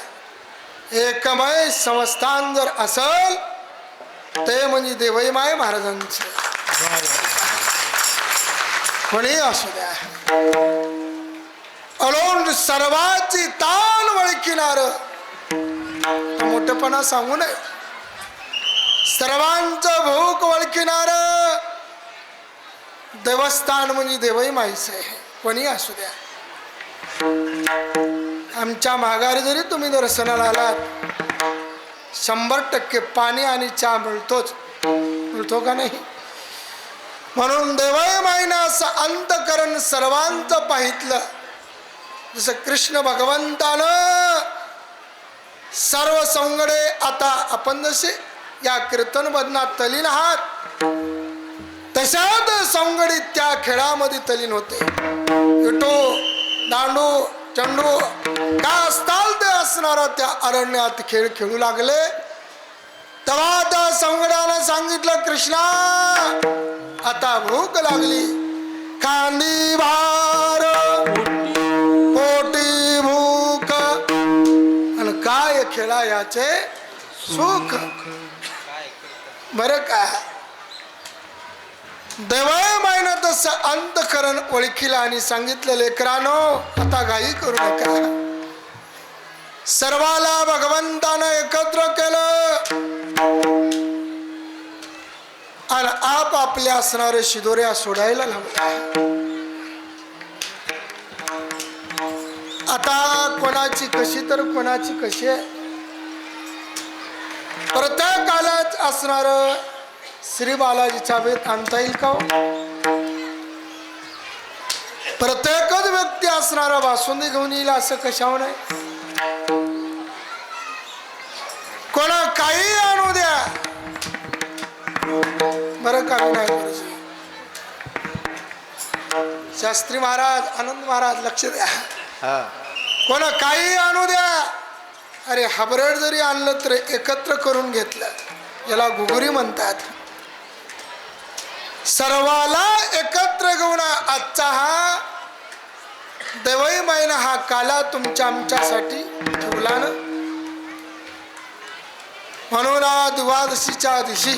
एकमय संस्थान जर असल ते म्हणजे देवईमाय महाराजांचं. कोणी असू द्या, अलोन सर्वाची तान वळखिनार, मोठेपणा सांगू नये, सर्वांचं भूक वळखिनार देवस्थान म्हणजे देवईमाईच आहे. कोणी असू द्या, आमच्या माघारी जरी तुम्ही दर्शनाला आलात 100% पाणी आणि चहा मिळतो का नाही? म्हणून देवईमाईनं असं अंतकरण सर्वांचं पाहितलं. जसं कृष्ण भगवंतानं सर्व सौंगडे, आता आपण जसे या कीर्तन बदनात तलीन आहात तशात सौंगडी त्या खेळामध्ये तलीन होते. विटो, दांडू, चंडू का असताल ते असणारा त्या अरण्यात खेळ खेळू लागले. तेव्हा त्या सौंगड्यानं सांगितलं, कृष्णा आता भूक लागली, खांदी भार पोटी भूक, आणि काय खेळा याचे सुख. बरं का, देवईमाईनं तसं अंतकरण ओळखीला आणि सांगितलं, लेकरानो आता घाई करू नका. सर्वाला भगवंतानं एकत्र केलं आणि आपापल्या असणारे शिदोऱ्या सोडायला लावल्या. आता कोणाची कशी तर कोणाची कशी आहे. प्रत्येकालाच असणार श्री बालाजीचा वेद आणता येईल का? प्रत्येकच व्यक्ती असणारा बासुंदी घेऊन येईल असं कशावर नाही. कोणा काही आणू द्या, बरं का नाही. शास्त्री महाराज, आनंद महाराज लक्ष द्या. कोणा काही आणू द्या, अरे हबरड जरी आणलं तर एकत्र करून घेतलं, याला घुगुरी म्हणतात. सर्वाला एकत्र घेऊन आजचा हा देवईमाईनं हा काला तुमच्या आमच्यासाठी ठेवला ना. म्हणून द्वादशीच्या दिवशी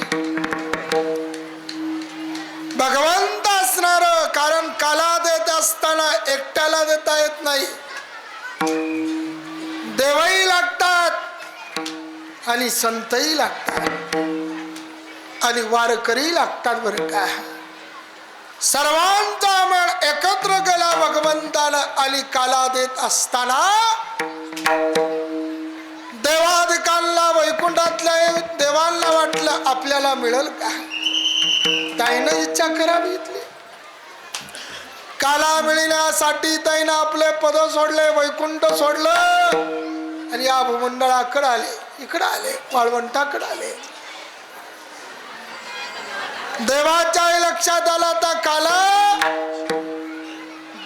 भगवंत असणार, कारण काला देत असताना एकट्याला देता येत नाही, देवही लागतात आणि संतही लागतात आणि वारकरी लागतात. बरं का, सर्वांचा मन एकत्र केला भगवंतानं आणि काला देत असताना देवादिकांना वैकुंठातल्या देवांना वाटलं आपल्याला मिळेल का, त्यानं इच्छा करावी इथली. काला मिळण्यासाठी त्यानं आपले पद सोडले, वैकुंठ सोडलं आणि या भूमंडळाकडे आले, इकडे आले, वाळवंटाकडे आले. देवाच्याही लक्षात आला आता काला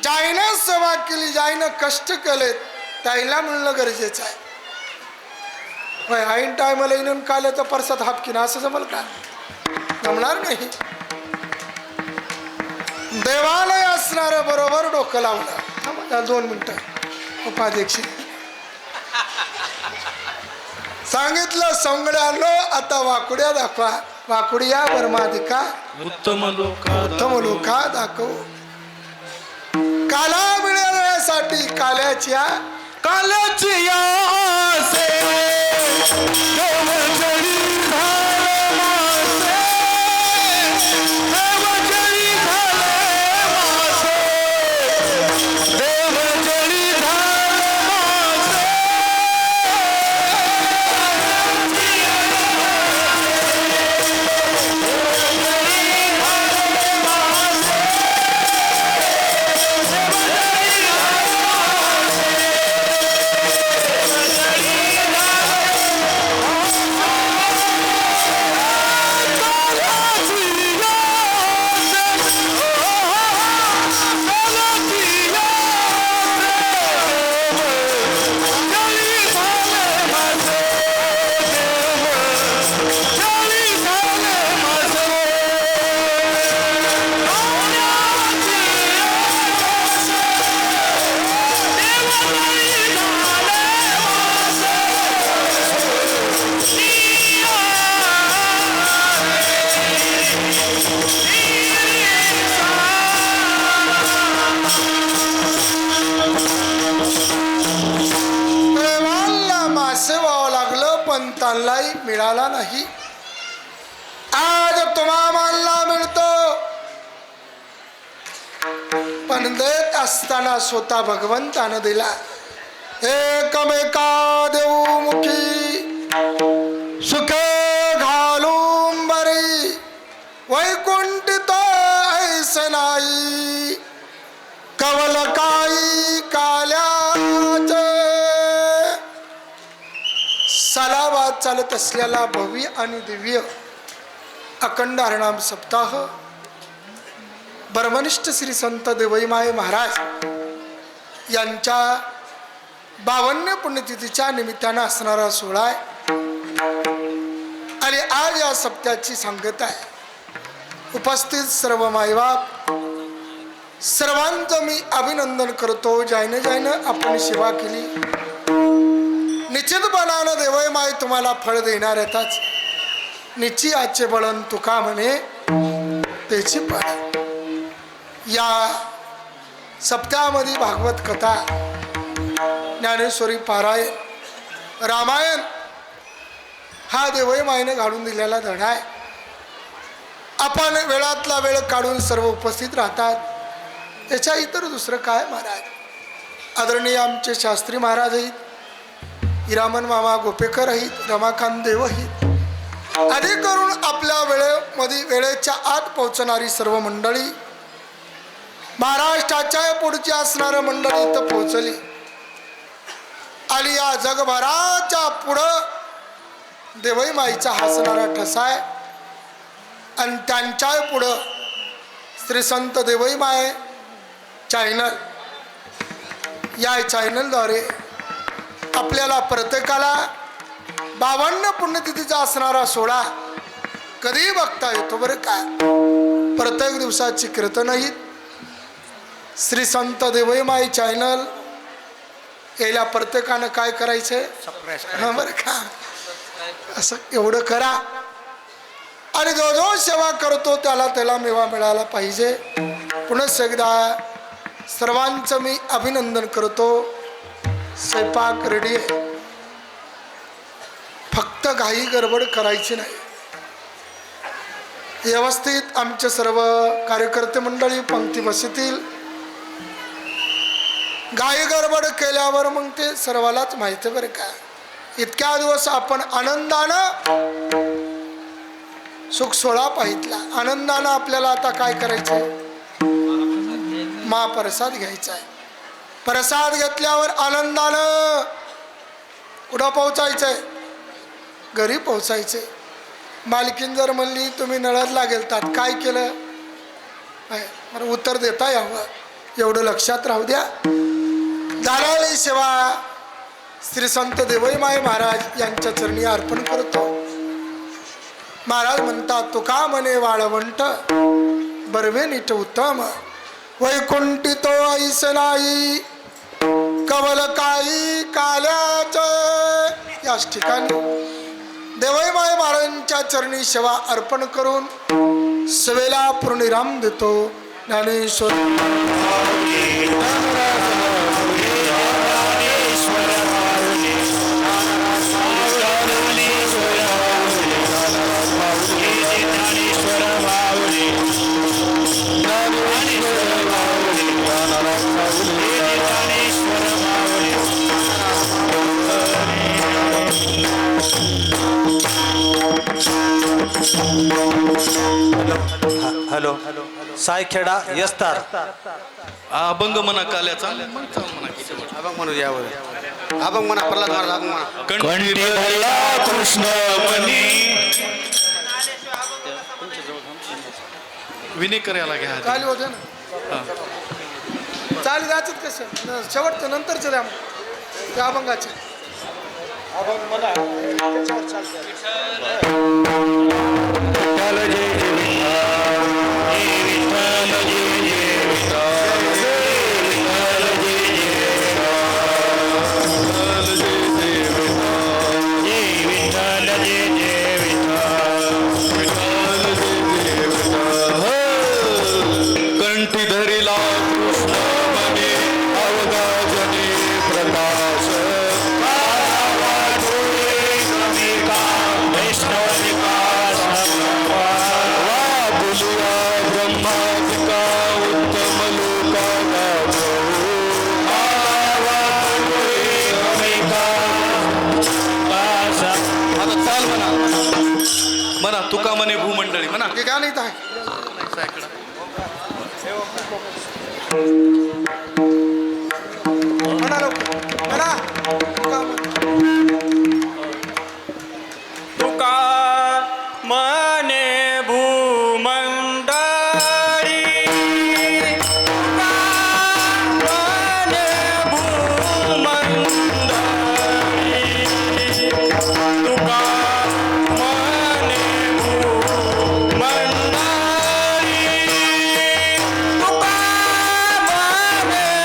जाईनं सेवा केली, जाईनं कष्ट केले, त्याला मिळणं गरजेचं आहे. ऐन टायमाला येऊन काल्याचं परसात हापकीन असं जमल का? जमणार नाही. देवालय असणार बरोबर डोकं लावलं. 2 मिनिटं उपाध्यक्ष सांगितलं, सौंगड्यानो आता वाकुड्या दाखवा. वाकुड्या बर्माधिका उत्तम लोका दाखव. काला मिळवण्यासाठी काल्याच्या देवाला मासे व्हावं लागलं पण त्यांनाही मिळाला नाही. आज तुम्हा मानला मिळतो पण देत असताना स्वतः भगवंतानं दिला. एकमेका देऊ मुखी सुखे घालून बरी वैकुंठित ऐसे नाही कवल काही काल्याचे. सालाबाद चालत असलेला भव्य आणि दिव्य अखंड हरिनाम सप्ताह ब्रह्मनिष्ठ श्री संत देवईमाई महाराज यांच्या 52 पुण्यतिथीच्या निमित्तानं असणारा सोहळा आहे आणि आज या सप्त्याची सांगता आहे. उपस्थित सर्व मायबाप सर्वांचं मी अभिनंदन करतो. ज्याने ज्याने आपण सेवा केली निश्चितपणानं देवईमाई तुम्हाला फळ देणार येताच. निश्चयाचे बळन तुका म्हणे त्याची फळ. या सप्त्यामध्ये भागवत कथा, ज्ञानेश्वरी पारायण, रामायण हा देवईमाईने घालून दिलेला धडा आहे. आपण वेळातला वेळ काढून सर्व उपस्थित राहतात. त्याच्या इतर दुसरं काय महाराज. आदरणीय आमचे शास्त्री महाराज आहेत, हिरामन मामा गोपेकर आहेत, रमाकांत देव आहेत, आधी करून आपल्या वेळेमध्ये वेळेच्या आत पोहोचणारी सर्व मंडळी, महाराष्ट्राच्या पुढची असणारं मंडळी इथं पोहोचली आणि या जगभराच्या पुढं देवईमाईचा हसणारा ठसा आहे. आणि त्यांच्या पुढं श्री संत देवईमाई चॅनल, या चॅनलद्वारे आपल्याला प्रत्येकाला 52 पुण्यतिथीचा असणारा सोहळा कधीही बघता येतो बरं का. प्रत्येक दिवसाची कीर्तन आहेत. श्री संत देवईमाई चॅनल याला प्रत्येकानं काय करायचंय, हां बरं का, असं एवढं करा. आणि जो जो सेवा करतो त्याला त्याला मेवा मिळाला पाहिजे. पुन्हा एकदा सर्वांचं मी अभिनंदन करतो. स्वयंपाक रेडी आहे, फक्त घाई गडबड करायची नाही. व्यवस्थित आमचे सर्व कार्यकर्ते मंडळी पंक्ती बसतील. घाई गडबड केल्यावर मग ते सर्वालाच माहिती बरं का. इतक्या दिवस आपण आनंदानं सुख सोहळा पाहितला. आनंदानं आपल्याला आता काय करायचंय, महाप्रसाद घ्यायचा आहे. प्रसाद घेतल्यावर आनंदानं कुठं पोहोचायचंय, घरी पोहोचायचंय. मालकीन जर म्हणली तुम्ही नळदला गेलतात, काय केलं, बरं उत्तर देता यावं एवढं लक्षात राहू द्या. दाराळी सेवा श्री संत देवईमाई महाराज यांच्या चरणी अर्पण करतो. महाराज म्हणतात तुका म्हणे वाळवंट बर्वे नीट उत्तम वैकुंठितो ऐस नाही कवल काही काल्याचे. याच ठिकाणी देवईमाई महाराजांच्या चरणी सेवा अर्पण करून सवेला पूर्णिराम देतो. ज्ञानेश्वर हॅलो सायखेडा यस्तार अभंग म्हणा काल्याचा अभंग म्हणू यावर. अभंग म्हणा प्रल्हाद महाराज, अभंग म्हणा. कंठी भरला कृष्ण मनी विनय करायला घ्या. चालू होते ना, चालू द्यायचं कसं शेवटचं नंतरचं द्या मग त्या अभंगाचे. ब्रह्मादिका उत्तम लोका गावो आता चाल म्हणा म्हणा तुका म्हणे भूमंडळी म्हणा हे गाणं इथं आहे म्हणा लवकर म्हणा तुका मने भूमंडळी तुका मने भूमंडळी तुका मने भूमंडळी तुका मने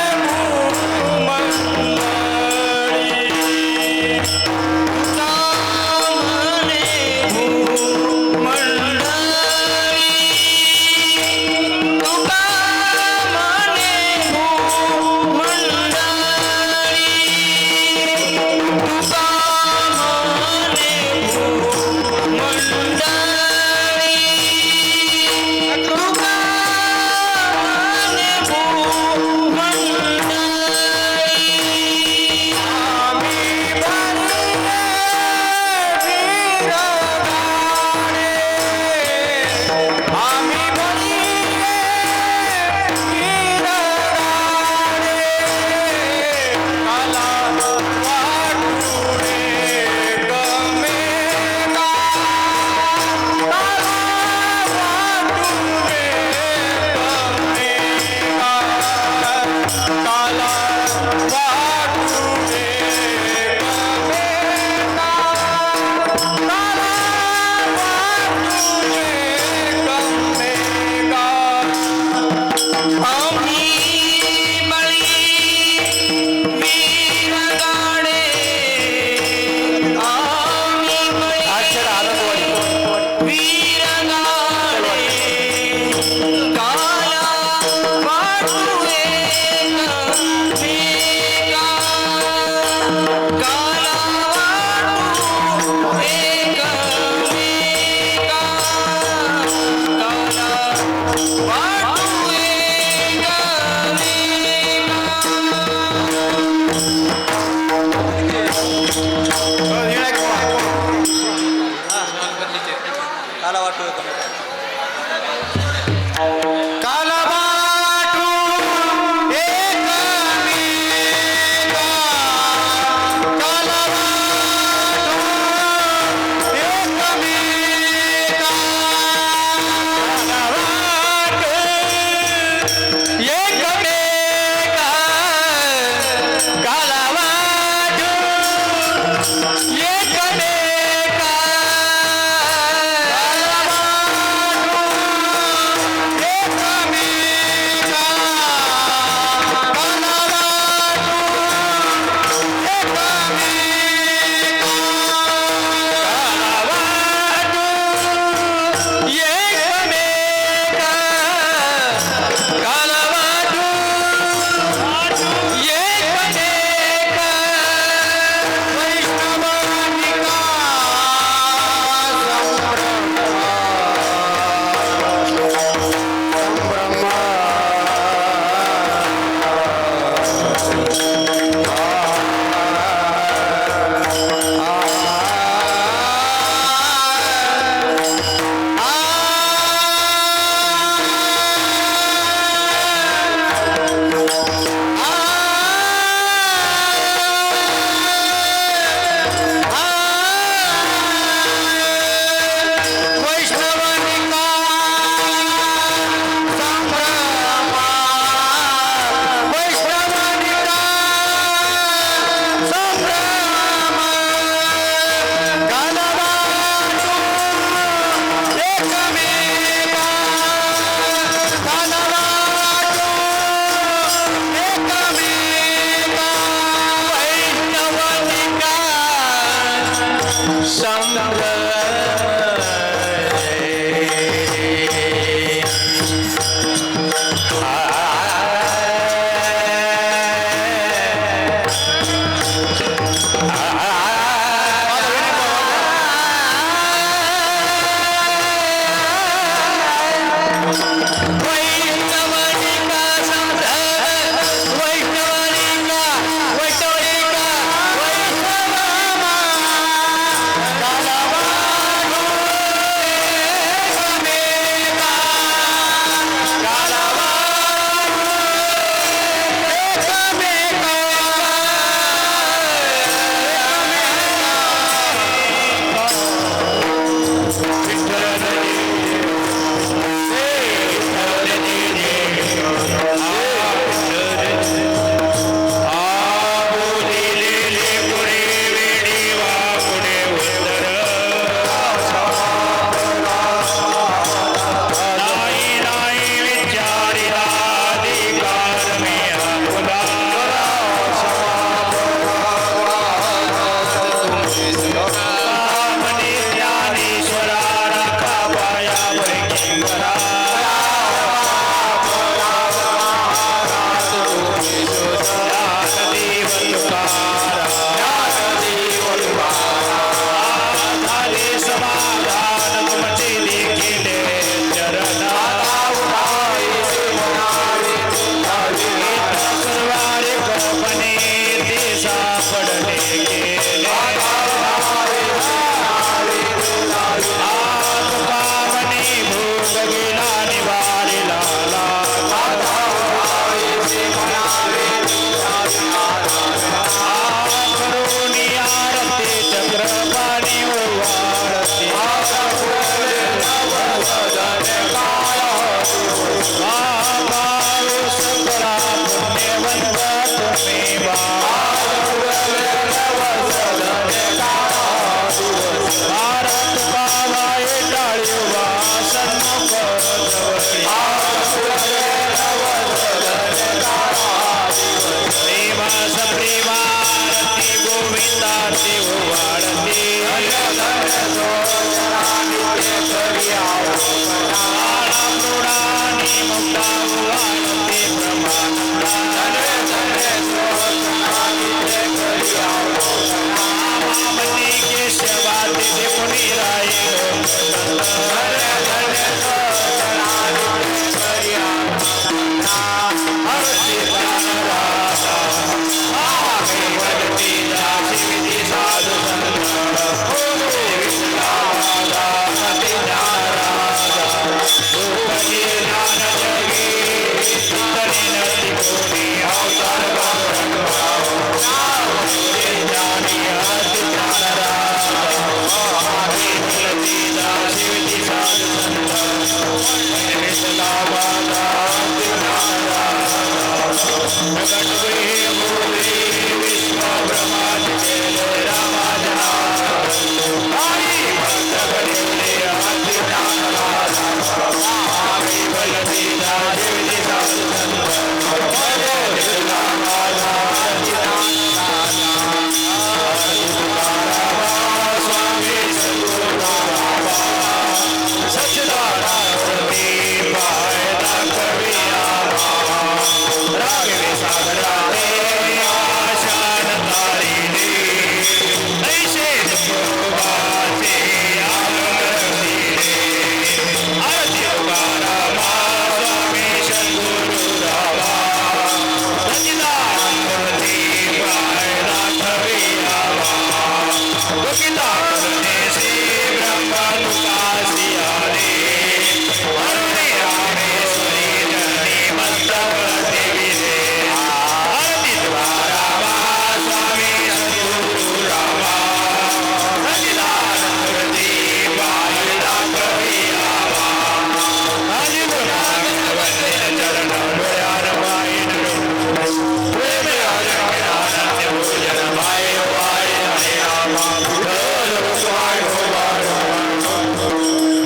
काला वाटू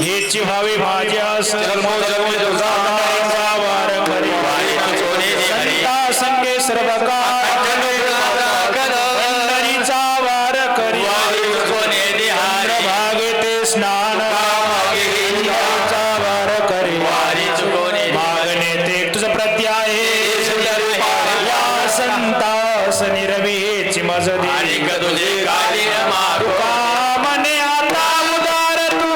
हेची भावी भाज्यास संता संगे सर्व पंढरीचा वार करी भागते स्नान वार करी मागणे ते तुझ प्रत्याय या संतास निरवेची मज तुझे तुका मने आता उदार तू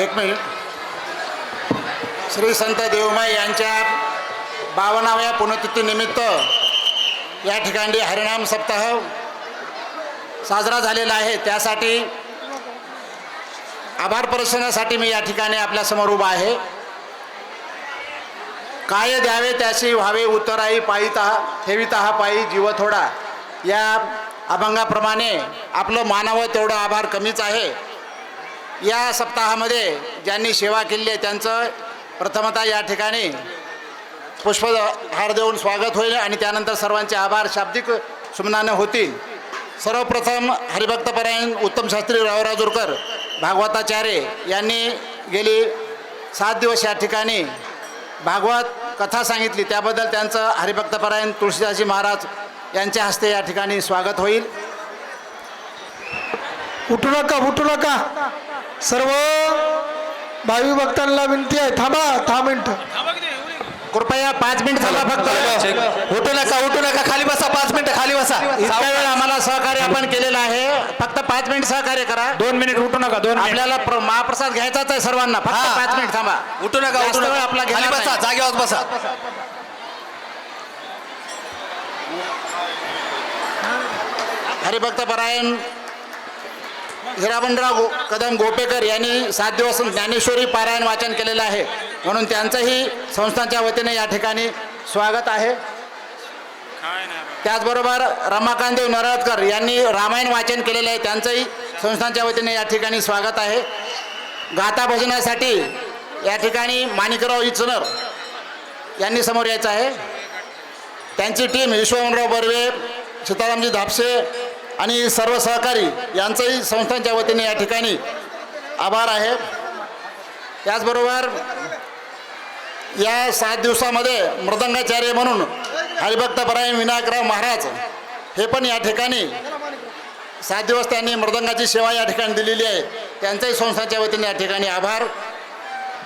एक मिनिट. श्री संत देवमाई यांच्या 52व्या पुण्यतिथीनिमित्त या ठिकाणी हरिनाम सप्ताह साजरा झालेला आहे. त्यासाठी आभार प्रदर्शनासाठी मी या ठिकाणी आपल्यासमोर उभा आहे. काय द्यावे त्याशी व्हावे उत्तराई पायीता ठेविता पायी जीव थोडा या अभंगाप्रमाणे आपलं मानावं तेवढं आभार कमीच आहे. या सप्ताहामध्ये ज्यांनी सेवा केली आहे त्यांचं प्रथमतः या ठिकाणी पुष्पहार देऊन स्वागत होईल आणि त्यानंतर सर्वांचे आभार शाब्दिक सुमनाने होतील. सर्वप्रथम हरिभक्तपरायण उत्तम शास्त्री रावराजूरकर भागवताचार्य यांनी गेली 7 दिवस या ठिकाणी भागवत कथा सांगितली. त्याबद्दल त्यांचं हरिभक्तपरायण तुळशीदासजी महाराज यांच्या हस्ते या ठिकाणी स्वागत होईल. उठू नका सर्व भावी भक्तांना विनंती आहे, थांबा 10 मिनिटं. कृपया 5 मिनिट थांबा फक्त. उठू नका खाली बसा. 5 मिनिटं खाली बसा. इतका वेळ आम्हाला सहकार्य आपण केलेलं आहे. फक्त 5 मिनिट सहकार्य करा. 2 मिनिट उठू नका. 2 मिनिट आपल्याला महाप्रसाद घ्यायचाच आहे सर्वांना. फक्त 5 मिनिट थांबा. उठू नका जास्त वेळ आपला घेणार बसा नाही. जागेवर बसा. हरिभक्तपरायण हिराबनराव कदम गोपेकर यांनी 7 दिवस ज्ञानेश्वरी पारायण वाचन केलेलं आहे म्हणून त्यांचंही संस्थांच्या वतीने या ठिकाणी स्वागत आहे. त्याचबरोबर रमाकांतदेव नरळकर यांनी रामायण वाचन केलेलं आहे त्यांचंही संस्थांच्या वतीने या ठिकाणी स्वागत आहे. गाथा भजनासाठी या ठिकाणी माणिकराव इचनर यांनी समोर यायचं आहे. त्यांची टीम विश्वमनराव बर्वे, सीतारामजी धापसे आणि सर्व सहकारी यांचंही संस्थांच्या वतीने या ठिकाणी आभार आहे. त्याचबरोबर या 7 दिवसामध्ये मृदंगाचार्य म्हणून हरिभक्तपरायण विनायकराव महाराज हे पण या ठिकाणी 7 दिवस त्यांनी मृदंगाची सेवा या ठिकाणी दिलेली आहे. त्यांच्याही संस्थांच्या वतीने या ठिकाणी आभार.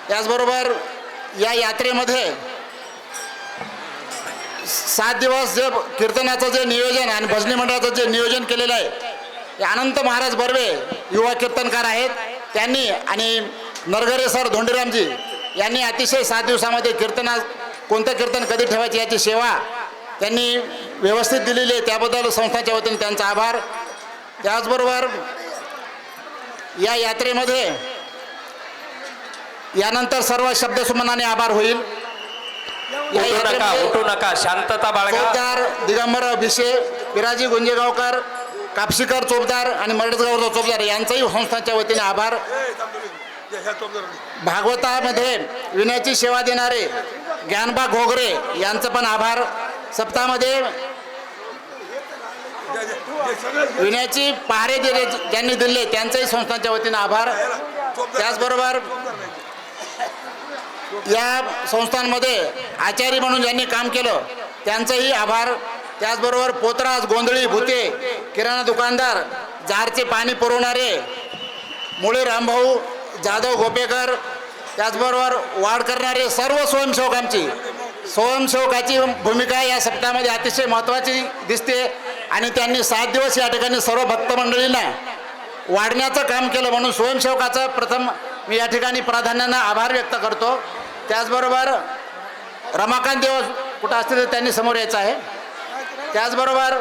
त्याचबरोबर या यात्रेमध्ये 7 दिवस जे कीर्तनाचं जे नियोजन आणि भजनी मंडळाचं जे नियोजन केलेलं आहे ते अनंत महाराज बर्वे युवा कीर्तनकार आहेत त्यांनी आणि नरघरे सर धोंडीरामजी यांनी अतिशय 7 दिवसामध्ये कोणतं कीर्तन कधी ठेवायची याची सेवा त्यांनी व्यवस्थित दिलेली आहे. त्याबद्दल संस्थांच्या वतीने त्यांचा आभार. त्याचबरोबर या यात्रेमध्ये यानंतर सर्व शब्दसुमनाने आभार होईल. उठू नका शांतता बाळगा. चोपदार दिगंबर भिसे, पिराजी गुंजेगावकर, कापशीकर चोपदार आणि मरडसगावचा चोपदार यांचाही संस्थांच्या वतीने आभार. भागवतामध्ये विनयाची सेवा देणारे ज्ञानबा घोगरे यांचं पण आभार. सप्ताहामध्ये विनयाची पहारे दिले ज्यांनी दिले त्यांचंही संस्थांच्या वतीनं आभार. त्याचबरोबर या संस्थांमध्ये आचार्य म्हणून ज्यांनी काम केलं त्यांचंही आभार. त्याचबरोबर पोतराज, गोंधळी, भुते, किराणा दुकानदार, जारचे पाणी पुरवणारे मुळे रामभाऊ, जाधव, गोपेकर, त्याचबरोबर वाढ करणारे सर्व स्वयंसेवकांची स्वयंसेवकाची भूमिका या सप्ताहामध्ये अतिशय महत्त्वाची दिसते. आणि त्यांनी 7 दिवस या ठिकाणी सर्व भक्त मंडळींना वाढण्याचं काम केलं म्हणून स्वयंसेवकाचं प्रथम मी या ठिकाणी प्राधान्यानं आभार व्यक्त करतो. त्याचबरोबर रमाकांत देव कुठं असतील तर त्यांनी समोर यायचं आहे. त्याचबरोबर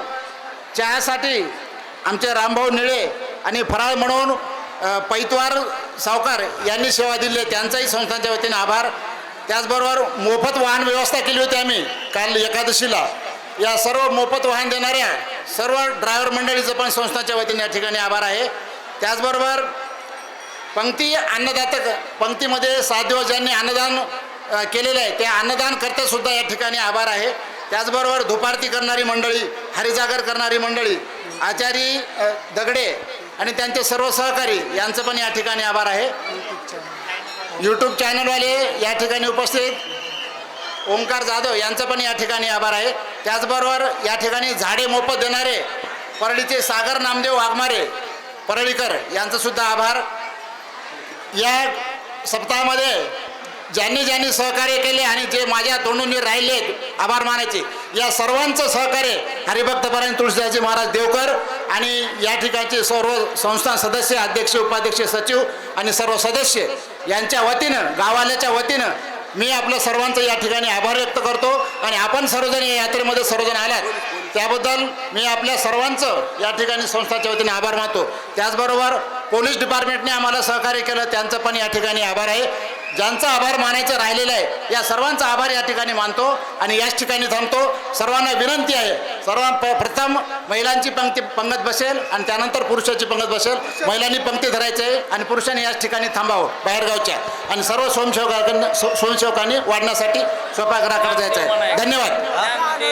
चहासाठी आमचे रामभाऊ निळे आणि फराळ म्हणून पैतवार सावकार यांनी सेवा दिली त्यांचाही संस्थांच्या वतीने आभार. त्याचबरोबर मोफत वाहन व्यवस्था केली होती आम्ही काल एकादशीला. या सर्व मोफत वाहन देणाऱ्या सर्व ड्रायव्हर मंडळीचं पण संस्थांच्या वतीने या ठिकाणी आभार आहे. त्याचबरोबर पंक्ती अन्नदातक पंक्तीमध्ये 7 दिवस ज्यांनी अन्नदान केलेलं आहे त्या अन्नदान करतासुद्धा या ठिकाणी आभार आहे. त्याचबरोबर धुपारती करणारी मंडळी, हरिजागर करणारी मंडळी, आचारी दगडे आणि त्यांचे सर्व सहकारी यांचं पण या ठिकाणी आभार आहे. यूट्यूब चॅनलवाले या ठिकाणी उपस्थित ओंकार जाधव यांचं पण या ठिकाणी आभार आहे. त्याचबरोबर या ठिकाणी झाडे मोफत देणारे परळीचे सागर नामदेव वाघमारे परळीकर यांचं सुद्धा आभार. या सप्ताहामध्ये ज्यांनी ज्यांनी सहकार्य केले आणि जे माझ्या तोंडून राहिलेत आभार मानायचे या सर्वांचं सहकार्य हरिभक्तपरायण तुळशीदासजी महाराज देवकर आणि या ठिकाणचे सर्व संस्थान सदस्य, अध्यक्ष, उपाध्यक्ष, सचिव आणि सर्व सदस्य यांच्या वतीनं, गावाल्याच्या वतीनं मी आपलं सर्वांचं या ठिकाणी आभार व्यक्त करतो. आणि आपण सर्वजण या यात्रेमध्ये सर्वजण आलात त्याबद्दल मी आपल्या सर्वांचं या ठिकाणी संस्थाच्या वतीने आभार मानतो. त्याचबरोबर पोलीस डिपार्टमेंटने आम्हाला सहकार्य केलं त्यांचं पण या ठिकाणी आभार आहे. ज्यांचा आभार मानायचं राहिलेलं आहे या सर्वांचा आभार या ठिकाणी मानतो आणि याच ठिकाणी थांबतो. सर्वांना विनंती आहे, प्रथम महिलांची पंगत बसेल आणि त्यानंतर पुरुषाची पंगत बसेल. महिलांनी पंक्ती धरायची आहे आणि पुरुषांनी याच ठिकाणी थांबावं बाहेरगावच्या. आणि सर्व स्वयंसेवकांनी वाढण्यासाठी स्वयंपाकघराकडे जायचं आहे. धन्यवाद.